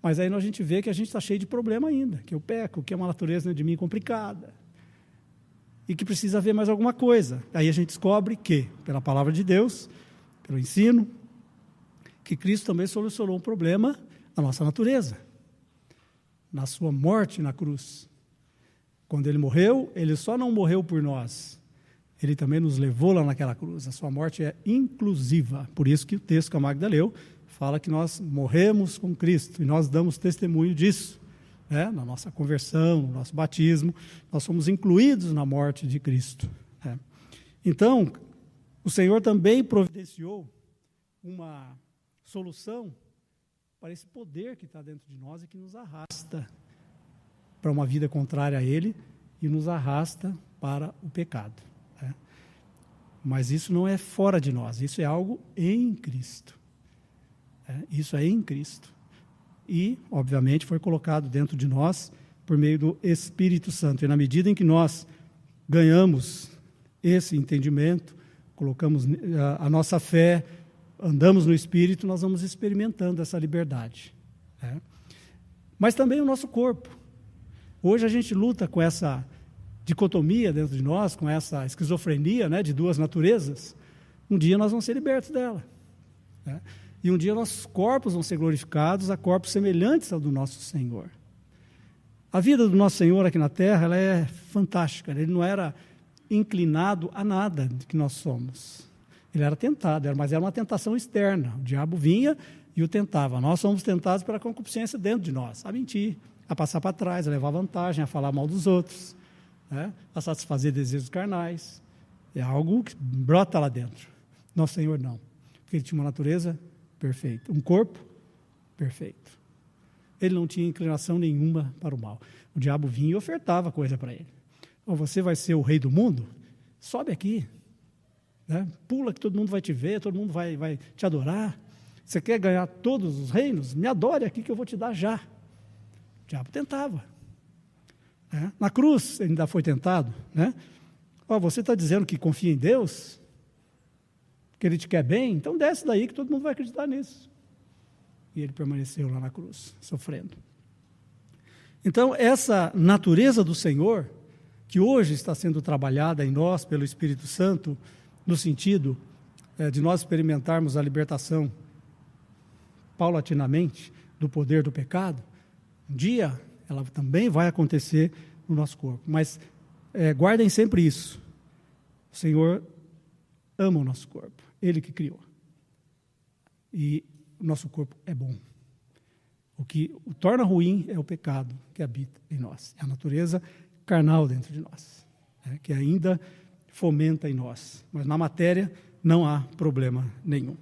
Mas aí a gente vê que a gente está cheio de problema ainda, que eu peco, que é uma natureza de mim complicada, e que precisa haver mais alguma coisa. Aí a gente descobre que, pela palavra de Deus, pelo ensino, que Cristo também solucionou um problema da nossa natureza, na sua morte na cruz. Quando ele morreu, ele só não morreu por nós, Ele também nos levou lá naquela cruz. A sua morte é inclusiva. Por isso que o texto que a Magda leu fala que nós morremos com Cristo, e nós damos testemunho disso, né? Na nossa conversão, no nosso batismo, nós somos incluídos na morte de Cristo, né? Então, o Senhor também providenciou uma solução para esse poder que está dentro de nós e que nos arrasta para uma vida contrária a Ele e nos arrasta para o pecado, né? Mas isso não é fora de nós, isso é algo em Cristo, né? Isso é em Cristo. E, obviamente, foi colocado dentro de nós por meio do Espírito Santo. E na medida em que nós ganhamos esse entendimento, colocamos a nossa fé, andamos no Espírito, nós vamos experimentando essa liberdade, né? Mas também o nosso corpo. Hoje a gente luta com essa dicotomia dentro de nós, com essa esquizofrenia, né, de duas naturezas. Um dia nós vamos ser libertos dela, né? E um dia nossos corpos vão ser glorificados a corpos semelhantes ao do nosso Senhor. A vida do nosso Senhor aqui na terra, ela é fantástica. Ele não era inclinado a nada de que nós somos. Ele era tentado, mas era uma tentação externa. O diabo vinha e o tentava. Nós somos tentados pela concupiscência dentro de nós, a mentir, a passar para trás, a levar vantagem, a falar mal dos outros, né? A satisfazer desejos carnais. É algo que brota lá dentro. Nosso Senhor não, porque Ele tinha uma natureza perfeita, um corpo perfeito. Ele não tinha inclinação nenhuma para o mal. O diabo vinha e ofertava coisa para ele. Oh, você vai ser o rei do mundo? Sobe aqui, né? Pula que todo mundo vai te ver, todo mundo vai te adorar. Você quer ganhar todos os reinos? Me adore aqui que eu vou te dar já. O diabo tentava, né? Na cruz ele ainda foi tentado, né? Oh, você está dizendo que confia em Deus? Que Ele te quer bem? Então desce daí que todo mundo vai acreditar nisso. E ele permaneceu lá na cruz, sofrendo. Então, essa natureza do Senhor, que hoje está sendo trabalhada em nós pelo Espírito Santo, no sentido de nós experimentarmos a libertação paulatinamente do poder do pecado, um dia ela também vai acontecer no nosso corpo. Mas guardem sempre isso. O Senhor ama o nosso corpo. Ele que criou. E o nosso corpo é bom. O que o torna ruim é o pecado que habita em nós. É a natureza carnal dentro de nós, né, que ainda fomenta em nós. Mas na matéria não há problema nenhum.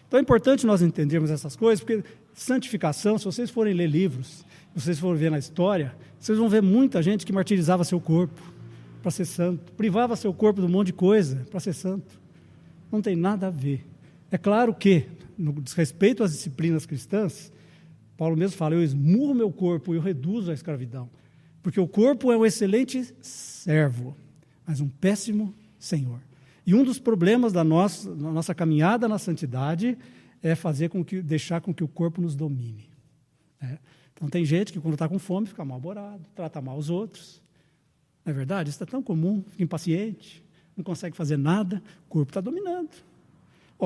Então é importante nós entendermos essas coisas, porque santificação, se vocês forem ler livros, se vocês forem ver na história, vocês vão ver muita gente que martirizava seu corpo para ser santo, privava seu corpo de um monte de coisa para ser santo. Não tem nada a ver. É claro que, no desrespeito às disciplinas cristãs, Paulo mesmo fala, eu esmurro meu corpo e eu reduzo a escravidão. Porque o corpo é um excelente servo, mas um péssimo senhor. E um dos problemas da nossa caminhada na santidade é deixar com que o corpo nos domine, né? Então tem gente que quando está com fome fica mal-humorado, trata mal os outros. Não é verdade? Isso é tão comum, fica impaciente, não consegue fazer nada, o corpo está dominando.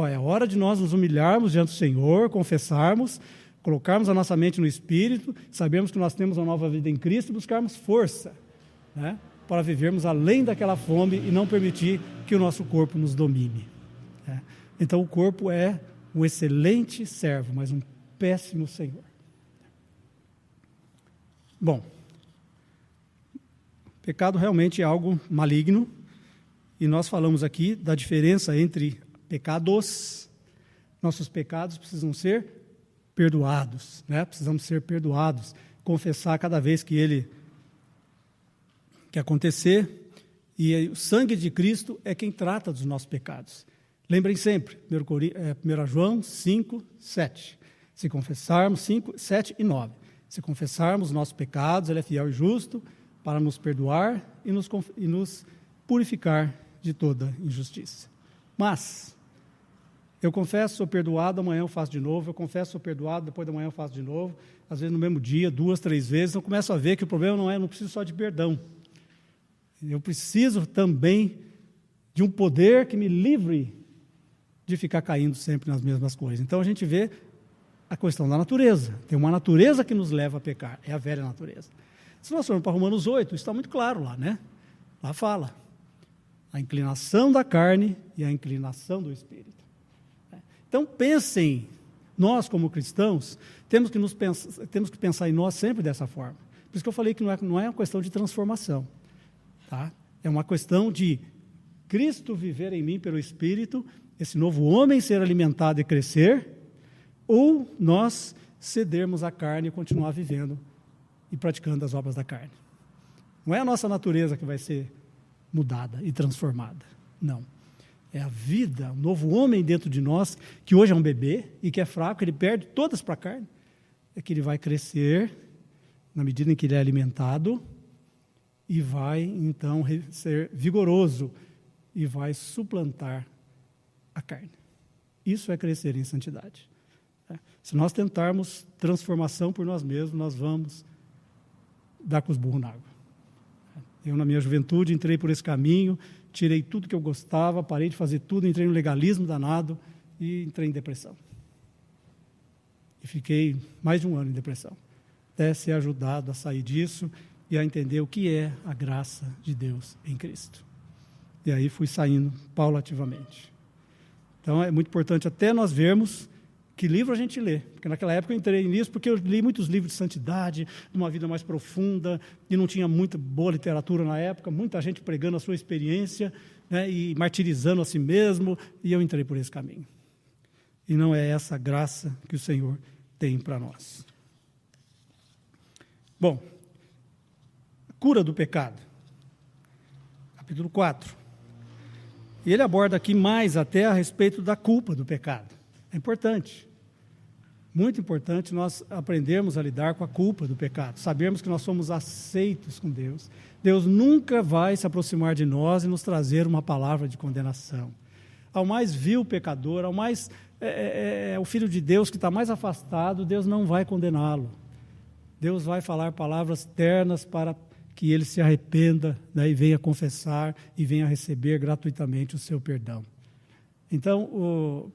É hora de nós nos humilharmos diante do Senhor, confessarmos, colocarmos a nossa mente no Espírito, sabemos que nós temos uma nova vida em Cristo e buscarmos força, né, para vivermos além daquela fome e não permitir que o nosso corpo nos domine, né? Então o corpo é um excelente servo, mas um péssimo senhor. Bom, pecado realmente é algo maligno, e nós falamos aqui da diferença entre pecados. Nossos pecados precisam ser perdoados, né? Precisamos ser perdoados, confessar cada vez que acontecer, e o sangue de Cristo é quem trata dos nossos pecados. Lembrem sempre, 1 João 5, 7. Se confessarmos, 5, 7 e 9. Se confessarmos os nossos pecados, Ele é fiel e justo para nos perdoar e nos purificar de toda injustiça. Mas, eu confesso, sou perdoado, amanhã eu faço de novo, eu confesso, sou perdoado, depois da manhã eu faço de novo, às vezes no mesmo dia, 2, 3 vezes, eu começo a ver que o problema não preciso só de perdão. Eu preciso também de um poder que me livre de ficar caindo sempre nas mesmas coisas. Então a gente vê a questão da natureza. Tem uma natureza que nos leva a pecar, é a velha natureza. Se nós formos para Romanos 8, isso está muito claro lá, né? Lá fala. A inclinação da carne e a inclinação do espírito. Então, pensem, nós como cristãos, temos que pensar em nós sempre dessa forma. Por isso que eu falei que não é uma questão de transformação. Tá? É uma questão de Cristo viver em mim pelo Espírito, esse novo homem ser alimentado e crescer, ou nós cedermos à carne e continuar vivendo e praticando as obras da carne. Não é a nossa natureza que vai ser mudada e transformada. Não. É a vida, o novo homem dentro de nós, que hoje é um bebê e que é fraco, ele perde todas para a carne, é que ele vai crescer na medida em que ele é alimentado e vai, então, ser vigoroso e vai suplantar a carne. Isso é crescer em santidade. Se nós tentarmos transformação por nós mesmos, nós vamos dar com os burros na água. Eu, na minha juventude, entrei por esse caminho, tirei tudo que eu gostava, parei de fazer tudo, entrei no legalismo danado e entrei em depressão. E fiquei mais de 1 ano em depressão, até ser ajudado a sair disso e a entender o que é a graça de Deus em Cristo. E aí fui saindo paulativamente. Então, é muito importante até nós vermos que livro a gente lê, porque naquela época eu entrei nisso porque eu li muitos livros de santidade, de uma vida mais profunda, e não tinha muita boa literatura na época, muita gente pregando a sua experiência, né, e martirizando a si mesmo, e eu entrei por esse caminho. E não é essa graça que o Senhor tem para nós. Bom, a cura do pecado, capítulo 4. E ele aborda aqui mais até a respeito da culpa do pecado. É importante. Muito importante nós aprendermos a lidar com a culpa do pecado, sabermos que nós somos aceitos com Deus. Deus nunca vai se aproximar de nós e nos trazer uma palavra de condenação. Ao mais vil pecador, ao mais o Filho de Deus que está mais afastado, Deus não vai condená-lo. Deus vai falar palavras ternas para que ele se arrependa, né, e venha confessar e venha receber gratuitamente o seu perdão. Então,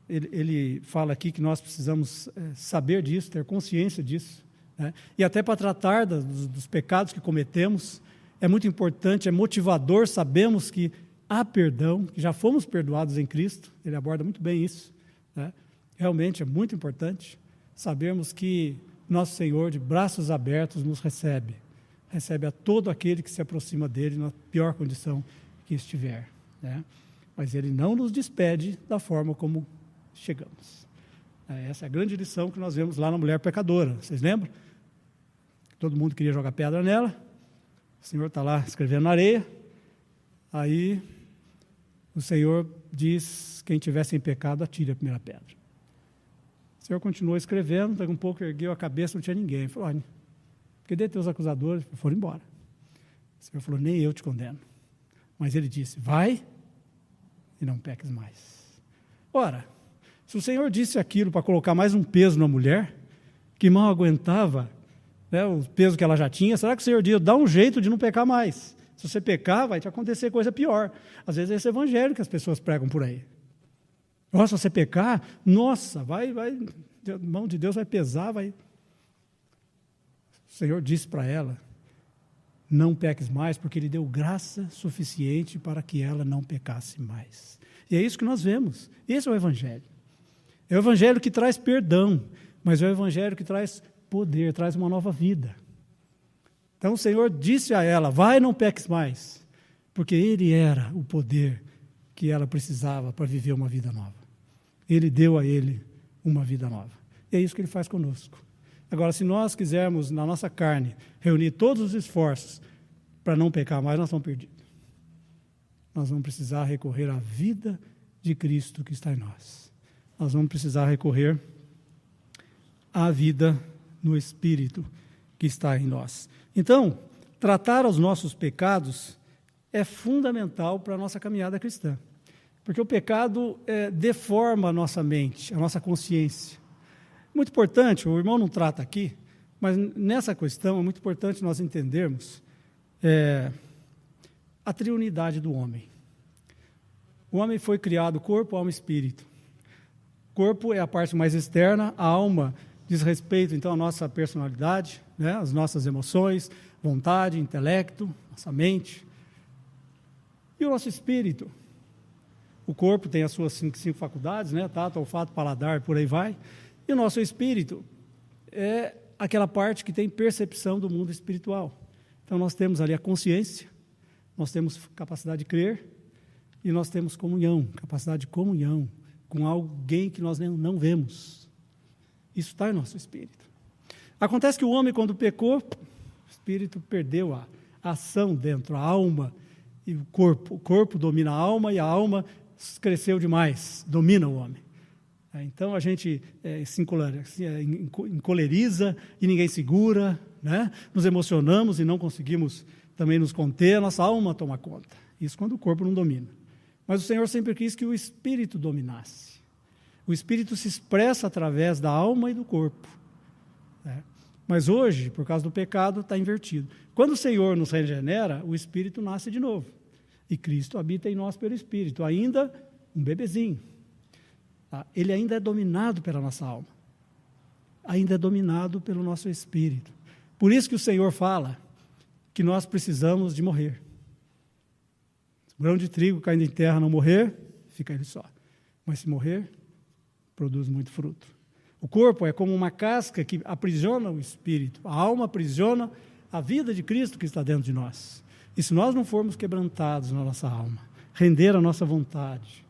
ele fala aqui que nós precisamos saber disso, ter consciência disso, né? E até para tratar dos pecados que cometemos, é muito importante, é motivador, sabemos que há perdão, que já fomos perdoados em Cristo, ele aborda muito bem isso, né? Realmente é muito importante sabermos que nosso Senhor, de braços abertos, nos recebe a todo aquele que se aproxima dele na pior condição que estiver, né? Mas ele não nos despede da forma como chegamos. Essa é a grande lição que nós vemos lá na mulher pecadora. Vocês lembram? Todo mundo queria jogar pedra nela. O Senhor está lá escrevendo na areia. Aí o Senhor diz: quem tiver sem pecado, atire a primeira pedra. O Senhor continuou escrevendo, daqui um pouco ergueu a cabeça, não tinha ninguém. Ele falou: olha, cadê teus acusadores? Foram embora. O Senhor falou: nem eu te condeno. Mas ele disse: vai e não peques mais. Ora, se o Senhor disse aquilo para colocar mais um peso na mulher, que mal aguentava, né, o peso que ela já tinha, será que o Senhor diz: dá um jeito de não pecar mais? Se você pecar, vai te acontecer coisa pior. Às vezes é esse evangelho que as pessoas pregam por aí. Nossa, se você pecar, nossa, vai, a mão de Deus vai pesar, vai. O Senhor disse para ela: não peques mais, porque Ele deu graça suficiente para que ela não pecasse mais. E é isso que nós vemos. Esse é o Evangelho. É o Evangelho que traz perdão, mas é o Evangelho que traz poder, traz uma nova vida. Então o Senhor disse a ela: vai, não peques mais, porque Ele era o poder que ela precisava para viver uma vida nova. Ele deu a ele uma vida nova. E é isso que Ele faz conosco. Agora, se nós quisermos, na nossa carne, reunir todos os esforços para não pecar mais, nós estamos perdidos. Nós vamos precisar recorrer à vida de Cristo que está em nós. Nós vamos precisar recorrer à vida no Espírito que está em nós. Então, tratar os nossos pecados é fundamental para a nossa caminhada cristã. Porque o pecado deforma a nossa mente, a nossa consciência. Muito importante, o irmão não trata aqui, mas nessa questão é muito importante nós entendermos a triunidade do homem. O homem foi criado corpo, alma e espírito. Corpo é a parte mais externa, a alma diz respeito, então, à nossa personalidade, né, às nossas emoções, vontade, intelecto, nossa mente. E o nosso espírito? O corpo tem as suas cinco faculdades, né? Tato, olfato, paladar, por aí vai. E o nosso espírito é aquela parte que tem percepção do mundo espiritual. Então, nós temos ali a consciência, nós temos capacidade de crer, e nós temos comunhão, capacidade de comunhão com alguém que nós não vemos. Isso está em nosso espírito. Acontece que o homem, quando pecou, o espírito perdeu a ação dentro, a alma e o corpo. O corpo domina a alma e a alma cresceu demais, domina o homem. Então a gente se encoleriza e ninguém segura, né? Nos emocionamos e não conseguimos também nos conter, a nossa alma toma conta. Isso quando o corpo não domina. Mas o Senhor sempre quis que o espírito dominasse. O espírito se expressa através da alma e do corpo. Né? Mas hoje, por causa do pecado, está invertido. Quando o Senhor nos regenera, o espírito nasce de novo. E Cristo habita em nós pelo espírito, ainda um bebezinho. Tá? Ele ainda é dominado pela nossa alma. Ainda é dominado pelo nosso espírito. Por isso que o Senhor fala que nós precisamos de morrer. Se o grão de trigo caindo em terra não morrer, fica ele só. Mas se morrer, produz muito fruto. O corpo é como uma casca que aprisiona o espírito. A alma aprisiona a vida de Cristo que está dentro de nós. E se nós não formos quebrantados na nossa alma, render a nossa vontade.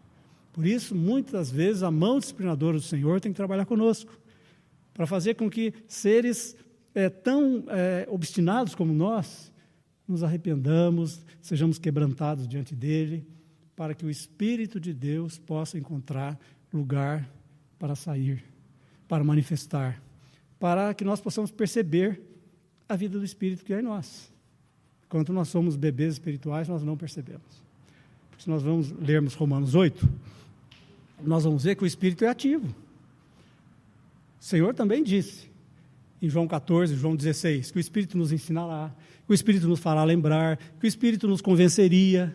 Por isso, muitas vezes, a mão disciplinadora do Senhor tem que trabalhar conosco, para fazer com que seres tão obstinados como nós, nos arrependamos, sejamos quebrantados diante dEle, para que o Espírito de Deus possa encontrar lugar para sair, para manifestar, para que nós possamos perceber a vida do Espírito que é em nós. Enquanto nós somos bebês espirituais, nós não percebemos. Porque se nós vamos lermos Romanos 8, nós vamos ver que o Espírito é ativo. O Senhor também disse, em João 14, João 16, que o Espírito nos ensinará, que o Espírito nos fará lembrar, que o Espírito nos convenceria.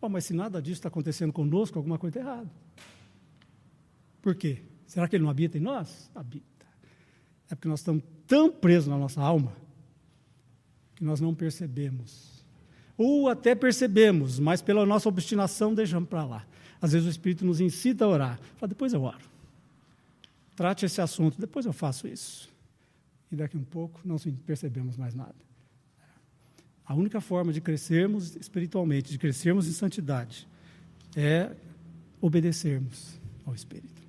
Mas se nada disso está acontecendo conosco, alguma coisa está errada. Por quê? Será que Ele não habita em nós? Habita. É porque nós estamos tão presos na nossa alma, que nós não percebemos. Ou até percebemos, mas pela nossa obstinação deixamos para lá. Às vezes o Espírito nos incita a orar. Fala, depois eu oro. Trate esse assunto, depois eu faço isso. E daqui a um pouco não percebemos mais nada. A única forma de crescermos espiritualmente, de crescermos em santidade, é obedecermos ao Espírito.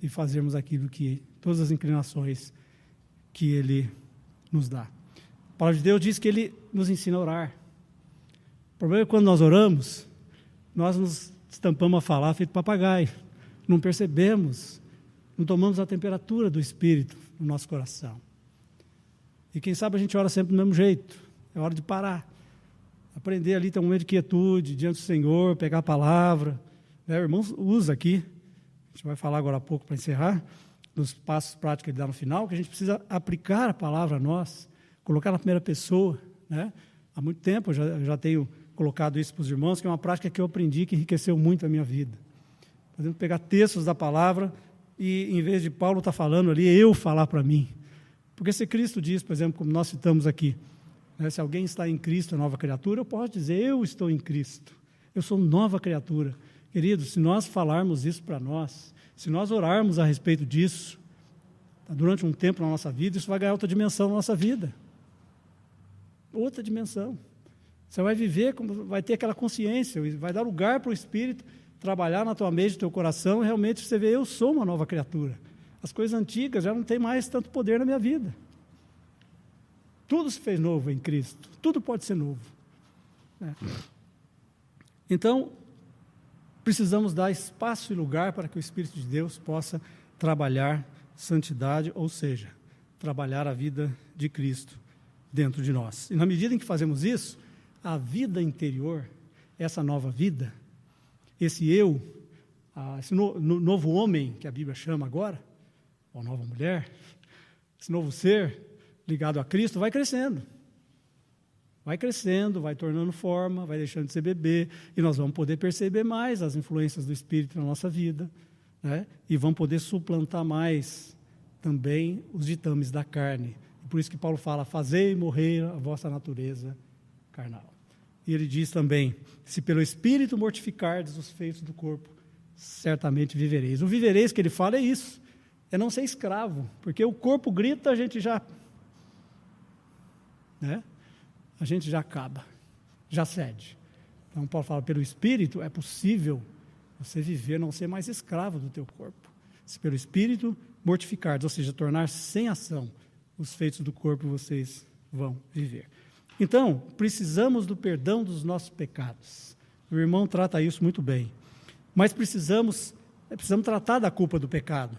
E fazermos aquilo que, todas as inclinações que Ele nos dá. A palavra de Deus diz que Ele nos ensina a orar. O problema é que quando nós oramos, nós nos estampamos a falar feito papagaio. Não percebemos, não tomamos a temperatura do Espírito no nosso coração. E quem sabe a gente ora sempre do mesmo jeito. É hora de parar. Aprender ali, ter um momento de quietude diante do Senhor, pegar a palavra. O irmão usa aqui, a gente vai falar agora há pouco para encerrar, dos passos práticos que ele dá no final, que a gente precisa aplicar a palavra a nós, colocar na primeira pessoa. Né? Há muito tempo eu já tenho colocado isso para os irmãos, que é uma prática que eu aprendi, que enriqueceu muito a minha vida. Podemos pegar textos da palavra e, em vez de Paulo estar falando ali, eu falar para mim. Porque se Cristo diz, por exemplo, como nós citamos aqui, né, se alguém está em Cristo, é nova criatura, eu posso dizer, eu estou em Cristo, eu sou nova criatura. Queridos, se nós falarmos isso para nós, se nós orarmos a respeito disso, durante um tempo na nossa vida, isso vai ganhar outra dimensão na nossa vida. Outra dimensão. Você vai viver, vai ter aquela consciência, vai dar lugar para o Espírito trabalhar na tua mente, no teu coração, e realmente você vê, eu sou uma nova criatura. As coisas antigas já não têm mais tanto poder na minha vida. Tudo se fez novo em Cristo. Tudo pode ser novo. Então, precisamos dar espaço e lugar para que o Espírito de Deus possa trabalhar santidade, ou seja, trabalhar a vida de Cristo dentro de nós. E na medida em que fazemos isso, a vida interior, essa nova vida, esse eu, esse novo homem que a Bíblia chama agora, ou nova mulher, esse novo ser ligado a Cristo, vai crescendo. Vai crescendo, vai tornando forma, vai deixando de ser bebê, e nós vamos poder perceber mais as influências do Espírito na nossa vida, né? E vamos poder suplantar mais também os ditames da carne. E por isso que Paulo fala, fazei morrer a vossa natureza carnal. E ele diz também, se pelo Espírito mortificardes os feitos do corpo, certamente vivereis. O vivereis que ele fala é isso, é não ser escravo, porque o corpo grita, a gente já acaba, já cede. Então Paulo fala, pelo Espírito é possível você viver, não ser mais escravo do teu corpo. Se pelo Espírito mortificardes, ou seja, tornar sem ação os feitos do corpo, vocês vão viver. Então, precisamos do perdão dos nossos pecados. O irmão trata isso muito bem. Mas precisamos tratar da culpa do pecado.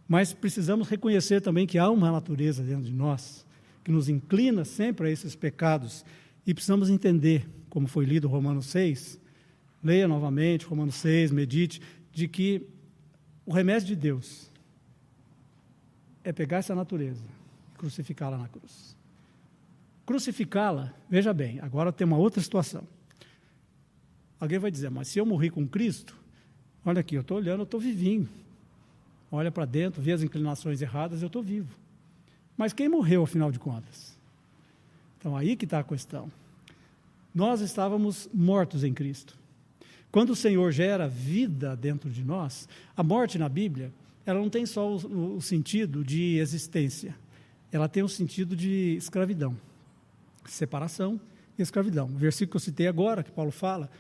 Mas precisamos reconhecer também que há uma natureza dentro de nós que nos inclina sempre a esses pecados. E precisamos entender, como foi lido Romanos 6, leia novamente Romanos 6, medite, de que o remédio de Deus é pegar essa natureza e crucificá-la na cruz. Crucificá-la, veja bem, agora tem uma outra situação. Alguém vai dizer, mas se eu morri com Cristo, olha aqui, eu estou olhando, eu estou vivinho. Olha para dentro, vê as inclinações erradas, eu estou vivo. Mas quem morreu, afinal de contas? Então, aí que está a questão. Nós estávamos mortos em Cristo. Quando o Senhor gera vida dentro de nós, a morte na Bíblia, ela não tem só o sentido de existência, ela tem o sentido de escravidão. Separação e escravidão. O versículo que eu citei agora, que Paulo fala,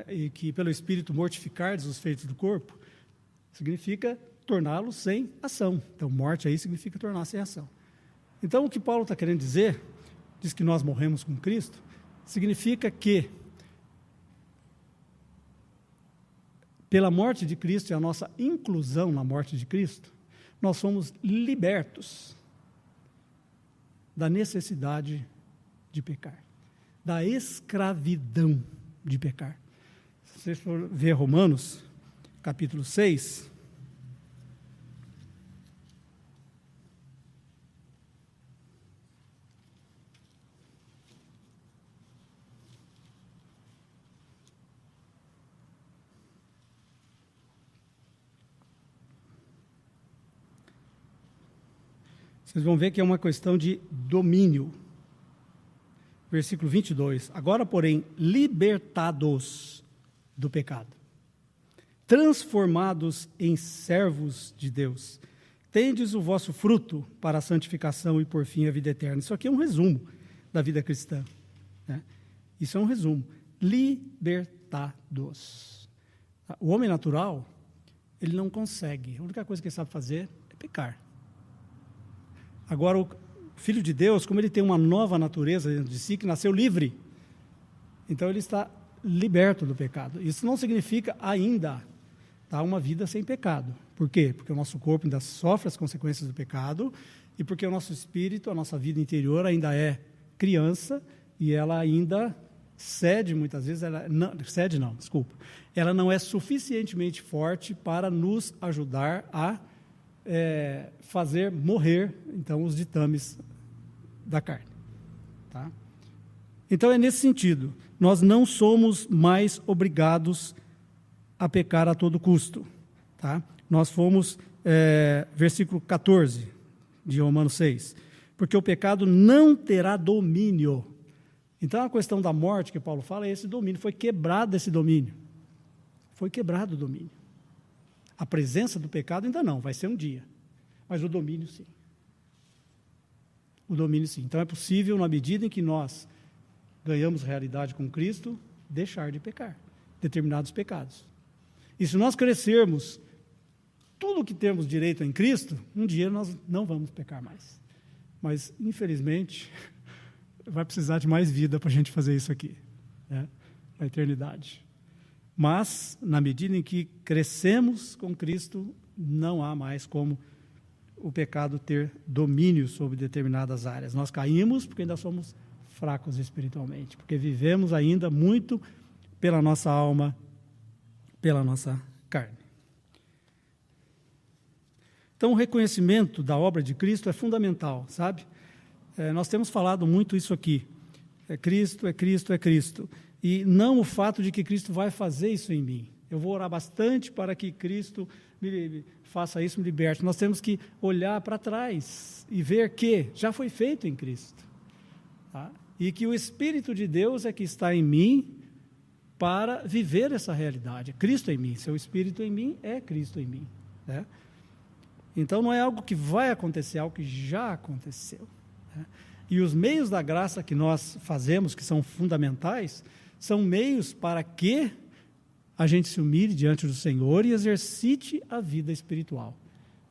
e que pelo Espírito mortificardes os feitos do corpo, significa torná-los sem ação. Então, morte aí significa tornar sem ação. Então, o que Paulo está querendo dizer, diz que nós morremos com Cristo, significa que, pela morte de Cristo e a nossa inclusão na morte de Cristo, nós somos libertos da necessidade de pecar, da escravidão de pecar. Se vocês for ver Romanos, capítulo 6, vocês vão ver que é uma questão de domínio. Versículo 22. Agora, porém, libertados do pecado, transformados em servos de Deus, tendes o vosso fruto para a santificação e, por fim, a vida eterna. Isso aqui é um resumo da vida cristã. Isso é um resumo. Libertados. O homem natural, ele não consegue. A única coisa que ele sabe fazer é pecar. Agora, o Filho de Deus, como ele tem uma nova natureza dentro de si, que nasceu livre, então ele está liberto do pecado. Isso não significa ainda uma vida sem pecado. Por quê? Porque o nosso corpo ainda sofre as consequências do pecado e porque o nosso espírito, a nossa vida interior ainda é criança e ela ainda cede muitas vezes, ela não é suficientemente forte para nos ajudar a fazer morrer, então, os ditames da carne. Tá? Então, é nesse sentido, nós não somos mais obrigados a pecar a todo custo. Tá? Nós fomos, versículo 14 de Romanos 6, porque o pecado não terá domínio. Então, a questão da morte que Paulo fala é esse domínio, foi quebrado esse domínio. Foi quebrado o domínio. A presença do pecado ainda não, vai ser um dia. Mas o domínio, sim. O domínio, sim. Então, é possível, na medida em que nós ganhamos realidade com Cristo, deixar de pecar determinados pecados. E se nós crescermos tudo o que temos direito em Cristo, um dia nós não vamos pecar mais. Mas, infelizmente, vai precisar de mais vida para a gente fazer isso aqui, na eternidade. Mas, na medida em que crescemos com Cristo, não há mais como o pecado ter domínio sobre determinadas áreas. Nós caímos porque ainda somos fracos espiritualmente, porque vivemos ainda muito pela nossa alma, pela nossa carne. Então, o reconhecimento da obra de Cristo é fundamental, sabe? Nós temos falado muito isso aqui. É Cristo, é Cristo, é Cristo. E não o fato de que Cristo vai fazer isso em mim. Eu vou orar bastante para que Cristo me faça isso, me liberte. Nós temos que olhar para trás e ver que já foi feito em Cristo. tá? E que o Espírito de Deus é que está em mim para viver essa realidade. Cristo em mim, seu Espírito em mim é Cristo em mim, né? Então não é algo que vai acontecer, é algo que já aconteceu, né? E os meios da graça que nós fazemos, que são fundamentais, são meios para que a gente se humilhe diante do Senhor e exercite a vida espiritual.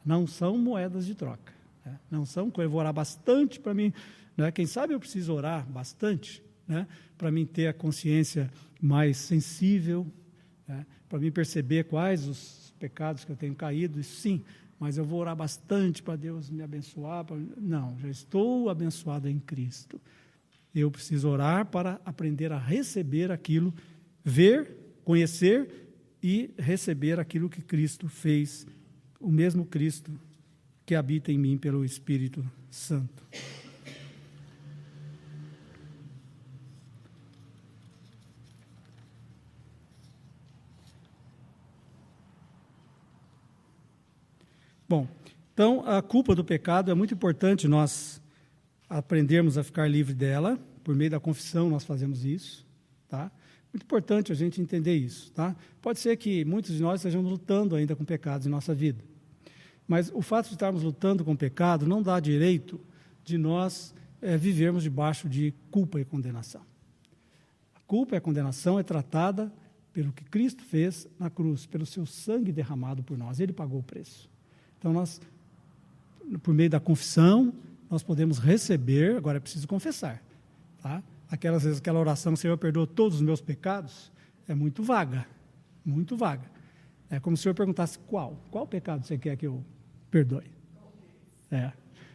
Não são moedas de troca, né? Não são que eu vou orar bastante para mim, né? Quem sabe eu preciso orar bastante, né? Para mim ter a consciência mais sensível, né? Para mim perceber quais os pecados que eu tenho caído, isso sim, mas eu vou orar bastante para Deus me abençoar. Não, já estou abençoado em Cristo. Eu preciso orar para aprender a receber aquilo, ver, conhecer e receber aquilo que Cristo fez, o mesmo Cristo que habita em mim pelo Espírito Santo. Bom, então a culpa do pecado é muito importante nós aprendermos a ficar livre dela. Por meio da confissão nós fazemos isso, tá? Muito importante a gente entender isso, tá? Pode ser que muitos de nós estejamos lutando ainda com pecados em nossa vida, mas o fato de estarmos lutando com o pecado não dá direito de nós vivermos debaixo de culpa e condenação. A culpa e a condenação é tratada pelo que Cristo fez na cruz, pelo seu sangue derramado por nós. Ele pagou o preço. Então, nós, por meio da confissão, nós podemos receber, agora é preciso confessar, tá? Aquelas vezes, aquela oração, Senhor, perdoa todos os meus pecados, é muito vaga, muito vaga. É como se o Senhor perguntasse, qual pecado você quer que eu perdoe?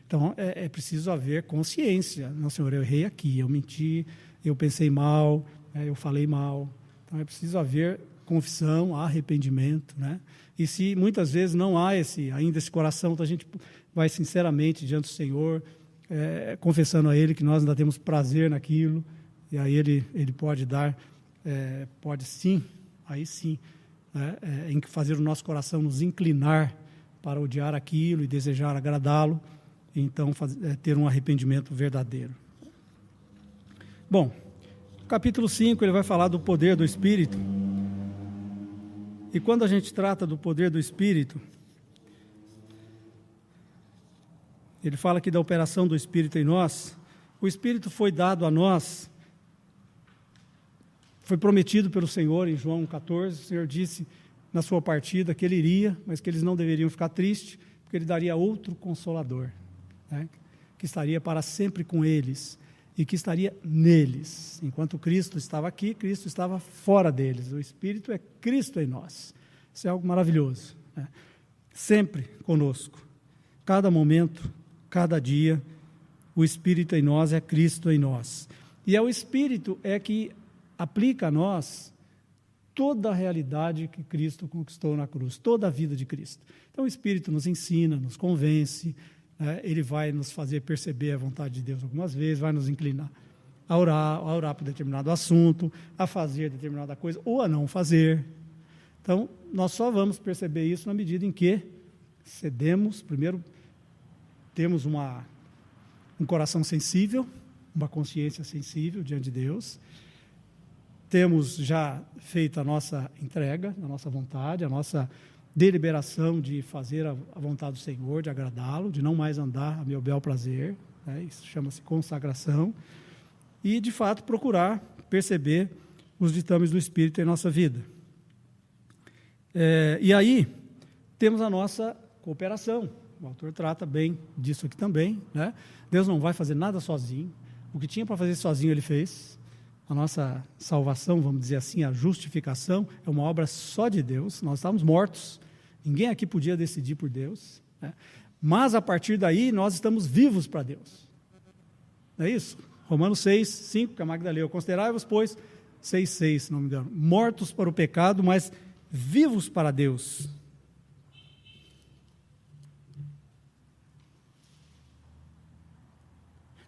Então, é preciso haver consciência. Não, Senhor, eu errei aqui, eu menti, eu pensei mal, eu falei mal. Então, é preciso haver confissão, arrependimento, né? E se muitas vezes não há ainda esse coração, então a gente vai sinceramente diante do Senhor, confessando a Ele que nós ainda temos prazer naquilo, e aí Ele pode dar, pode sim, aí sim, né, em fazer o nosso coração nos inclinar para odiar aquilo e desejar agradá-lo, e então ter um arrependimento verdadeiro. Bom, capítulo 5 ele vai falar do poder do Espírito. E quando a gente trata do poder do Espírito, ele fala aqui da operação do Espírito em nós. O Espírito foi dado a nós, foi prometido pelo Senhor em João 14, o Senhor disse na sua partida que Ele iria, mas que eles não deveriam ficar tristes, porque Ele daria outro Consolador, né, que estaria para sempre com eles, e que estaria neles. Enquanto Cristo estava aqui, Cristo estava fora deles. O Espírito é Cristo em nós. Isso é algo maravilhoso, né? Sempre conosco. Cada momento, cada dia, o Espírito em nós é Cristo em nós. E é o Espírito que aplica a nós toda a realidade que Cristo conquistou na cruz, toda a vida de Cristo. Então o Espírito nos ensina, nos convence, ele vai nos fazer perceber a vontade de Deus algumas vezes, vai nos inclinar a orar por determinado assunto, a fazer determinada coisa, ou a não fazer. Então, nós só vamos perceber isso na medida em que cedemos, primeiro, temos um coração sensível, uma consciência sensível diante de Deus, temos já feito a nossa entrega, a nossa vontade, a nossa deliberação de fazer a vontade do Senhor, de agradá-lo, de não mais andar a meu bel prazer, né? Isso chama-se consagração, e de fato procurar perceber os ditames do Espírito em nossa vida. E aí temos a nossa cooperação, o autor trata bem disso aqui também, né? Deus não vai fazer nada sozinho, o que tinha para fazer sozinho Ele fez. A nossa salvação, vamos dizer assim, a justificação, é uma obra só de Deus. Nós estávamos mortos, ninguém aqui podia decidir por Deus, né? Mas a partir daí nós estamos vivos para Deus. Não é isso? Romanos 6, 5, que a Magda leu, considerai-vos, pois, 6, 6, se não me engano, mortos para o pecado, mas vivos para Deus.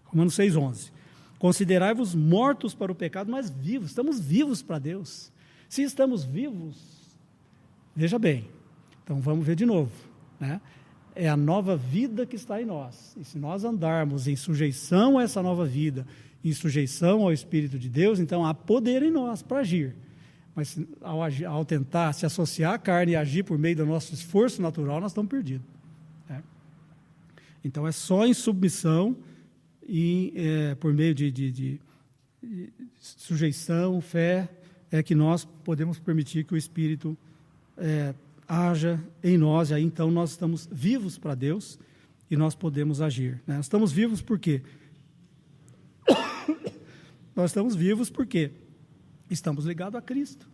Romanos 6, 11. Considerai-vos mortos para o pecado, mas vivos. Estamos vivos para Deus. Se estamos vivos, veja bem, então vamos ver de novo, né? É a nova vida que está em nós. E se nós andarmos em sujeição a essa nova vida em sujeição ao Espírito de Deus, então há poder em nós para agir. Mas ao tentar se associar à carne e agir por meio do nosso esforço natural, nós estamos perdidos. Então é só em submissão e por meio de sujeição, fé, é que nós podemos permitir que o Espírito haja em nós, e aí então nós estamos vivos para Deus e nós podemos agir. Nós estamos vivos por quê? Nós estamos vivos porque estamos ligados a Cristo.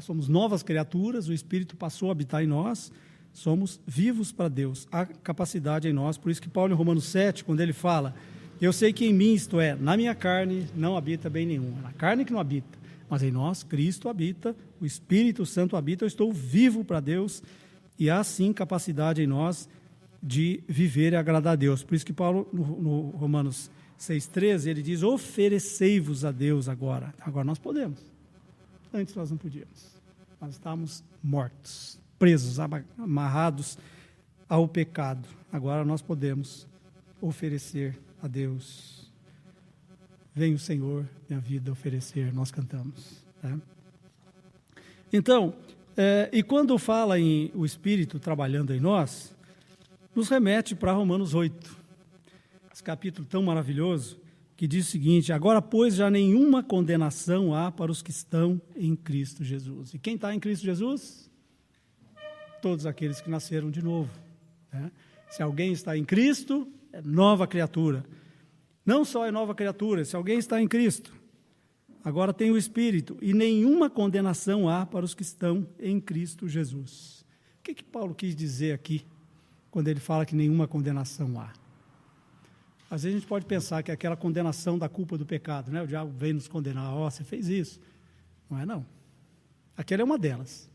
Somos novas criaturas, o Espírito passou a habitar em nós, somos vivos para Deus, há capacidade em nós. Por isso que Paulo, em Romanos 7, quando ele fala, eu sei que em mim, isto é, na minha carne, não habita bem nenhum. É na carne que não habita, mas em nós, Cristo habita, o Espírito Santo habita, eu estou vivo para Deus, e há sim capacidade em nós de viver e agradar a Deus. Por isso que Paulo, no Romanos 6,13, ele diz, oferecei-vos a Deus agora. Agora nós podemos. Antes nós não podíamos. Nós estávamos mortos, presos, amarrados ao pecado. Agora nós podemos oferecer a Deus. Vem o Senhor, minha vida, oferecer. Nós cantamos. Então, e quando fala em o Espírito trabalhando em nós, nos remete para Romanos 8. Esse capítulo tão maravilhoso, que diz o seguinte, agora, pois, já nenhuma condenação há para os que estão em Cristo Jesus. E quem está em Cristo Jesus? Todos aqueles que nasceram de novo. Se alguém está em Cristo, é nova criatura. Não só é nova criatura, se alguém está em Cristo, agora tem o Espírito, e nenhuma condenação há para os que estão em Cristo Jesus. O que Paulo quis dizer aqui, quando ele fala que nenhuma condenação há? Às vezes a gente pode pensar que é aquela condenação da culpa do pecado, o diabo vem nos condenar, você fez isso. Não é não. Aquela é uma delas.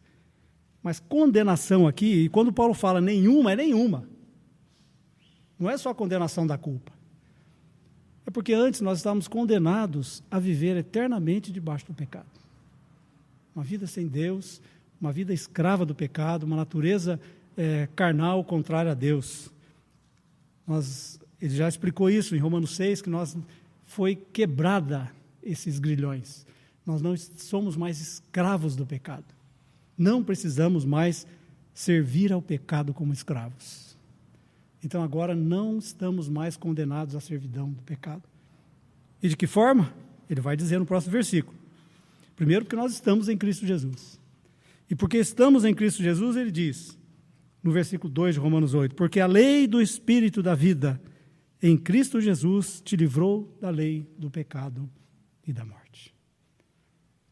Mas condenação aqui, e quando Paulo fala nenhuma, é nenhuma. Não é só a condenação da culpa. É porque antes nós estávamos condenados a viver eternamente debaixo do pecado. Uma vida sem Deus, uma vida escrava do pecado, uma natureza carnal contrária a Deus. Ele já explicou isso em Romanos 6, que foi quebrada esses grilhões. Nós não somos mais escravos do pecado. Não precisamos mais servir ao pecado como escravos. Então agora não estamos mais condenados à servidão do pecado. E de que forma? Ele vai dizer no próximo versículo. Primeiro, porque nós estamos em Cristo Jesus. E porque estamos em Cristo Jesus, ele diz, no versículo 2 de Romanos 8, porque a lei do Espírito da vida em Cristo Jesus te livrou da lei do pecado e da morte.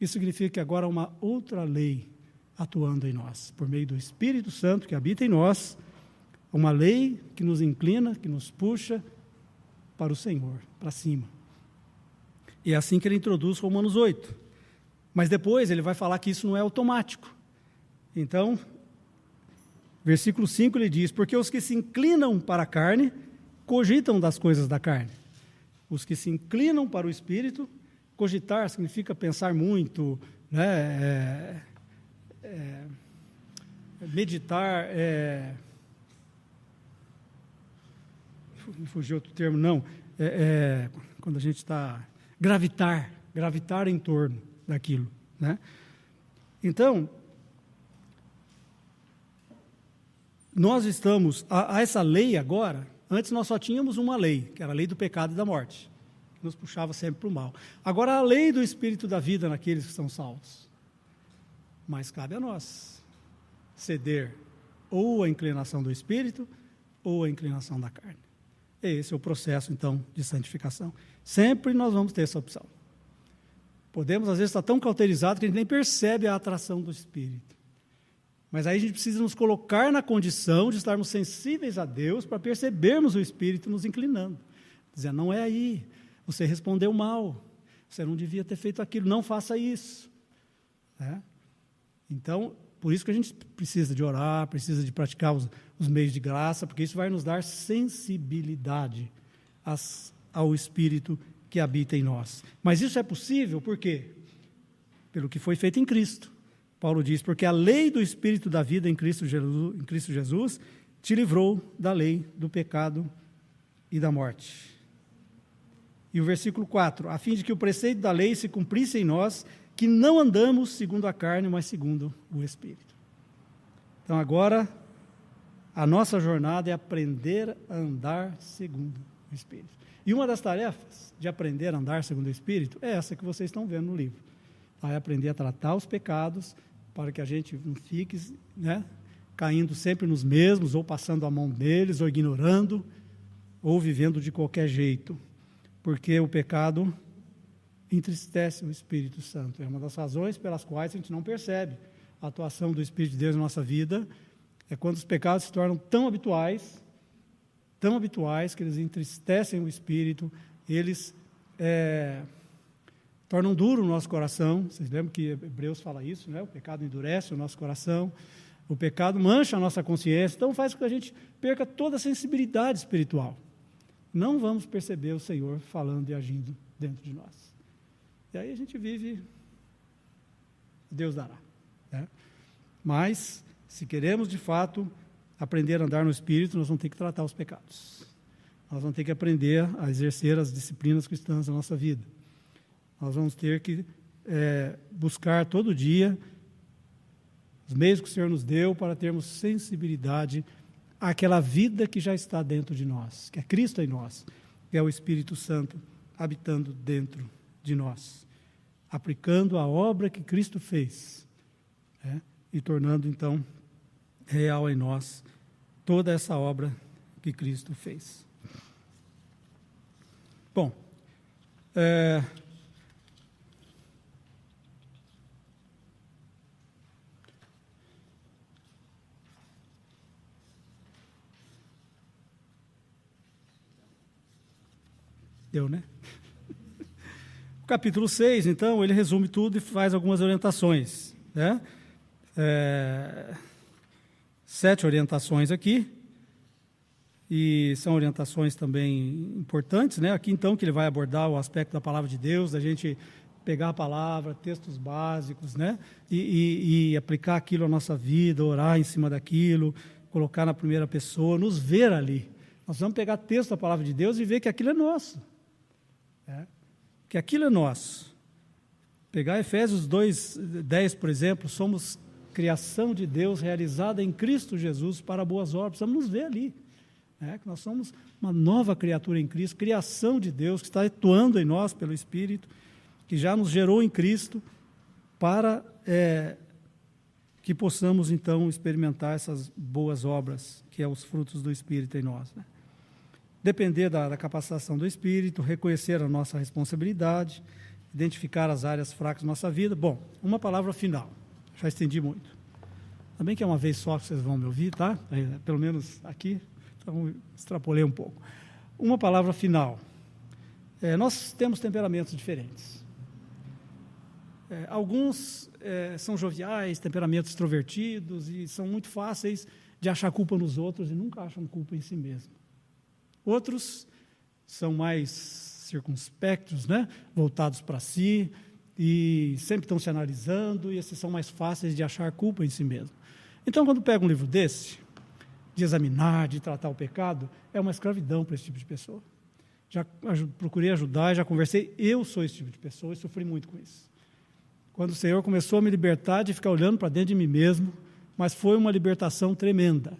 Isso significa que agora há uma outra lei atuando em nós, por meio do Espírito Santo que habita em nós, uma lei que nos inclina, que nos puxa para o Senhor, para cima. E é assim que ele introduz Romanos 8. Mas depois ele vai falar que isso não é automático. Então, versículo 5 ele diz, porque os que se inclinam para a carne, cogitam das coisas da carne. Os que se inclinam para o Espírito, cogitar significa pensar muito, meditar, fugiu outro termo, não, quando a gente está, gravitar em torno daquilo, Então, nós estamos, a essa lei agora, antes nós só tínhamos uma lei, que era a lei do pecado e da morte, que nos puxava sempre para o mal. Agora a lei do Espírito da vida naqueles que são salvos. Mas cabe a nós ceder ou a inclinação do Espírito ou a inclinação da carne. Esse é o processo, então, de santificação. Sempre nós vamos ter essa opção. Podemos, às vezes, estar tão cauterizados que a gente nem percebe a atração do Espírito. Mas aí a gente precisa nos colocar na condição de estarmos sensíveis a Deus para percebermos o Espírito nos inclinando. Dizendo, não é aí, você respondeu mal, você não devia ter feito aquilo, não faça isso. Então, por isso que a gente precisa de orar, precisa de praticar os meios de graça, porque isso vai nos dar sensibilidade ao Espírito que habita em nós. Mas isso é possível por quê? Pelo que foi feito em Cristo. Paulo diz, porque a lei do Espírito da vida em Cristo Jesus te livrou da lei do pecado e da morte. E o versículo 4, a fim de que o preceito da lei se cumprisse em nós, que não andamos segundo a carne, mas segundo o Espírito. Então agora, a nossa jornada é aprender a andar segundo o Espírito. E uma das tarefas de aprender a andar segundo o Espírito é essa que vocês estão vendo no livro. É aprender a tratar os pecados, para que a gente não fique, caindo sempre nos mesmos, ou passando a mão deles, ou ignorando, ou vivendo de qualquer jeito. Porque o pecado entristece o Espírito Santo. É uma das razões pelas quais a gente não percebe a atuação do Espírito de Deus na nossa vida. É quando os pecados se tornam tão habituais, que eles entristecem o Espírito, eles tornam duro o nosso coração. Vocês lembram que Hebreus fala isso, né? O pecado endurece o nosso coração, o pecado mancha a nossa consciência, então faz com que a gente perca toda a sensibilidade espiritual. Não vamos perceber o Senhor falando e agindo dentro de nós. E aí a gente vive, Deus dará. Mas, se queremos de fato aprender a andar no Espírito, nós vamos ter que tratar os pecados. Nós vamos ter que aprender a exercer as disciplinas cristãs da nossa vida. Nós vamos ter que buscar todo dia os meios que o Senhor nos deu para termos sensibilidade àquela vida que já está dentro de nós, que é Cristo em nós, que é o Espírito Santo habitando dentro de nós, aplicando a obra que Cristo fez, e tornando então real em nós toda essa obra que Cristo fez. Bom, deu, né? O capítulo 6, então, ele resume tudo e faz algumas orientações, 7 orientações aqui, e são orientações também importantes, Aqui, então, que ele vai abordar o aspecto da palavra de Deus, da gente pegar a palavra, textos básicos, e aplicar aquilo à nossa vida, orar em cima daquilo, colocar na primeira pessoa, nos ver ali. Nós vamos pegar texto da palavra de Deus e ver que aquilo é nosso. Que aquilo é nosso. Pegar Efésios 2:10, por exemplo, somos criação de Deus realizada em Cristo Jesus para boas obras. Precisamos nos ver ali. Que nós somos uma nova criatura em Cristo, criação de Deus, que está atuando em nós pelo Espírito, que já nos gerou em Cristo, para que possamos, então, experimentar essas boas obras, que é os frutos do Espírito em nós. Depender da capacitação do Espírito, reconhecer a nossa responsabilidade, identificar as áreas fracas da nossa vida. Bom, uma palavra final. Já estendi muito. Também que é uma vez só que vocês vão me ouvir, tá? Pelo menos aqui, então extrapolei um pouco. Uma palavra final. Nós temos temperamentos diferentes. Alguns são joviais, temperamentos extrovertidos, e são muito fáceis de achar culpa nos outros e nunca acham culpa em si mesmo. Outros são mais circunspectos, voltados para si, e sempre estão se analisando, e esses são mais fáceis de achar culpa em si mesmo. Então, quando pega um livro desse, de examinar, de tratar o pecado, é uma escravidão para esse tipo de pessoa. Já procurei ajudar, já conversei, eu sou esse tipo de pessoa e sofri muito com isso. Quando o Senhor começou a me libertar de ficar olhando para dentro de mim mesmo, mas foi uma libertação tremenda.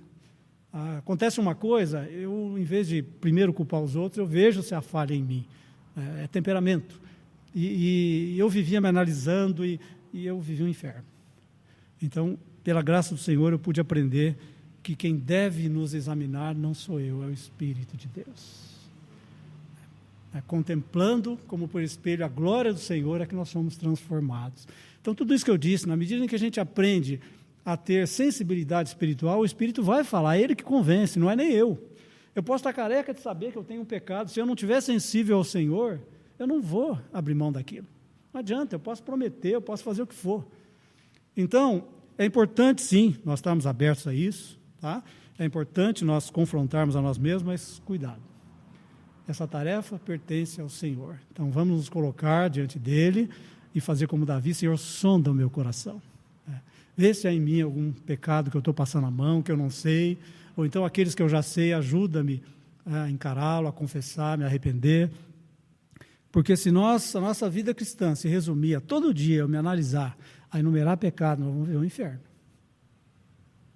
Acontece uma coisa, eu, em vez de primeiro culpar os outros, eu vejo se há falha em mim. É temperamento. E eu vivia me analisando e eu vivia um inferno. Então, pela graça do Senhor, eu pude aprender que quem deve nos examinar não sou eu, é o Espírito de Deus. Contemplando, como por espelho, a glória do Senhor, é que nós somos transformados. Então, tudo isso que eu disse, na medida em que a gente aprende a ter sensibilidade espiritual, o Espírito vai falar, é Ele que convence, não é nem eu. Eu posso estar careca de saber que eu tenho um pecado, se eu não estiver sensível ao Senhor, eu não vou abrir mão daquilo. Não adianta, eu posso prometer, eu posso fazer o que for. Então, é importante sim, nós estarmos abertos a isso, tá? É importante nós confrontarmos a nós mesmos, mas cuidado. Essa tarefa pertence ao Senhor. Então, vamos nos colocar diante dEle e fazer como Davi, Senhor, sonda o meu coração. Vê se há em mim algum pecado que eu estou passando a mão, que eu não sei, ou então aqueles que eu já sei, ajuda-me a encará-lo, a confessar, me arrepender. Porque se a nossa vida cristã se resumir a todo dia eu me analisar, a enumerar pecado, nós vamos ver o inferno.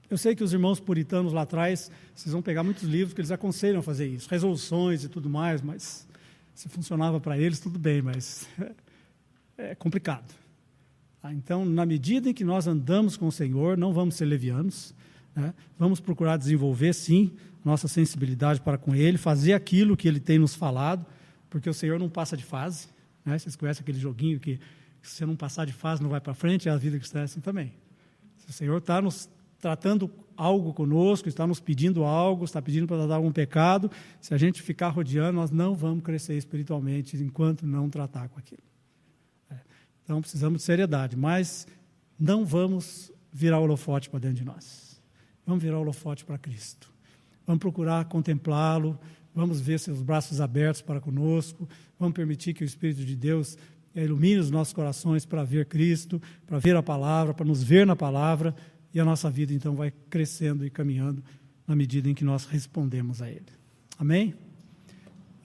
Eu sei que os irmãos puritanos lá atrás, vocês vão pegar muitos livros que eles aconselham a fazer isso, resoluções e tudo mais, mas se funcionava para eles, tudo bem, mas é complicado. Então, na medida em que nós andamos com o Senhor, não vamos ser levianos, né? Vamos procurar desenvolver, sim, nossa sensibilidade para com Ele, fazer aquilo que Ele tem nos falado, porque o Senhor não passa de fase, né? Vocês conhecem aquele joguinho que se você não passar de fase não vai para frente, a vida cristã é assim também. Se o Senhor está nos tratando algo conosco, está nos pedindo algo, está pedindo para tratar algum pecado, se a gente ficar rodeando, nós não vamos crescer espiritualmente enquanto não tratar com aquilo. Então, precisamos de seriedade, mas não vamos virar o holofote para dentro de nós. Vamos virar o holofote para Cristo. Vamos procurar contemplá-lo, vamos ver seus braços abertos para conosco, vamos permitir que o Espírito de Deus ilumine os nossos corações para ver Cristo, para ver a palavra, para nos ver na palavra, e a nossa vida, então, vai crescendo e caminhando na medida em que nós respondemos a Ele. Amém?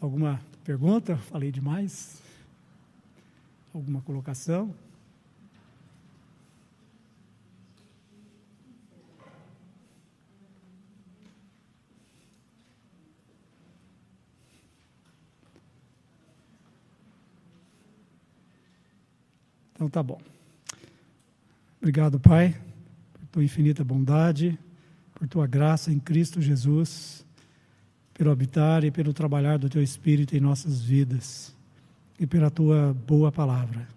Alguma pergunta? Falei demais? Alguma colocação? Então, tá bom. Obrigado, Pai, por Tua infinita bondade, por Tua graça em Cristo Jesus, pelo habitar e pelo trabalhar do Teu Espírito em nossas vidas e pela Tua boa palavra.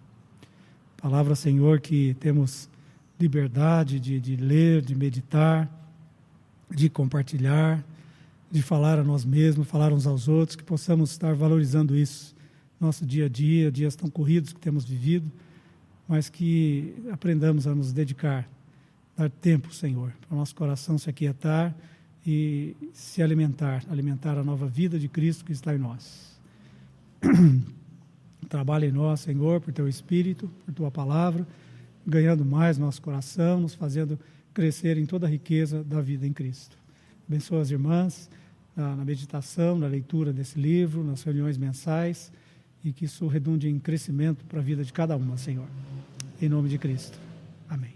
Palavra, Senhor, que temos liberdade de ler, de meditar, de compartilhar, de falar a nós mesmos, falar uns aos outros, que possamos estar valorizando isso no nosso dia a dia, dias tão corridos que temos vivido, mas que aprendamos a nos dedicar, dar tempo, Senhor, para o nosso coração se aquietar e se alimentar a nova vida de Cristo que está em nós. Trabalha em nós, Senhor, por Teu Espírito, por Tua palavra, ganhando mais nosso coração, nos fazendo crescer em toda a riqueza da vida em Cristo. Abençoa as irmãs na meditação, na leitura desse livro, nas reuniões mensais, e que isso redunde em crescimento para a vida de cada uma, Senhor. Em nome de Cristo. Amém.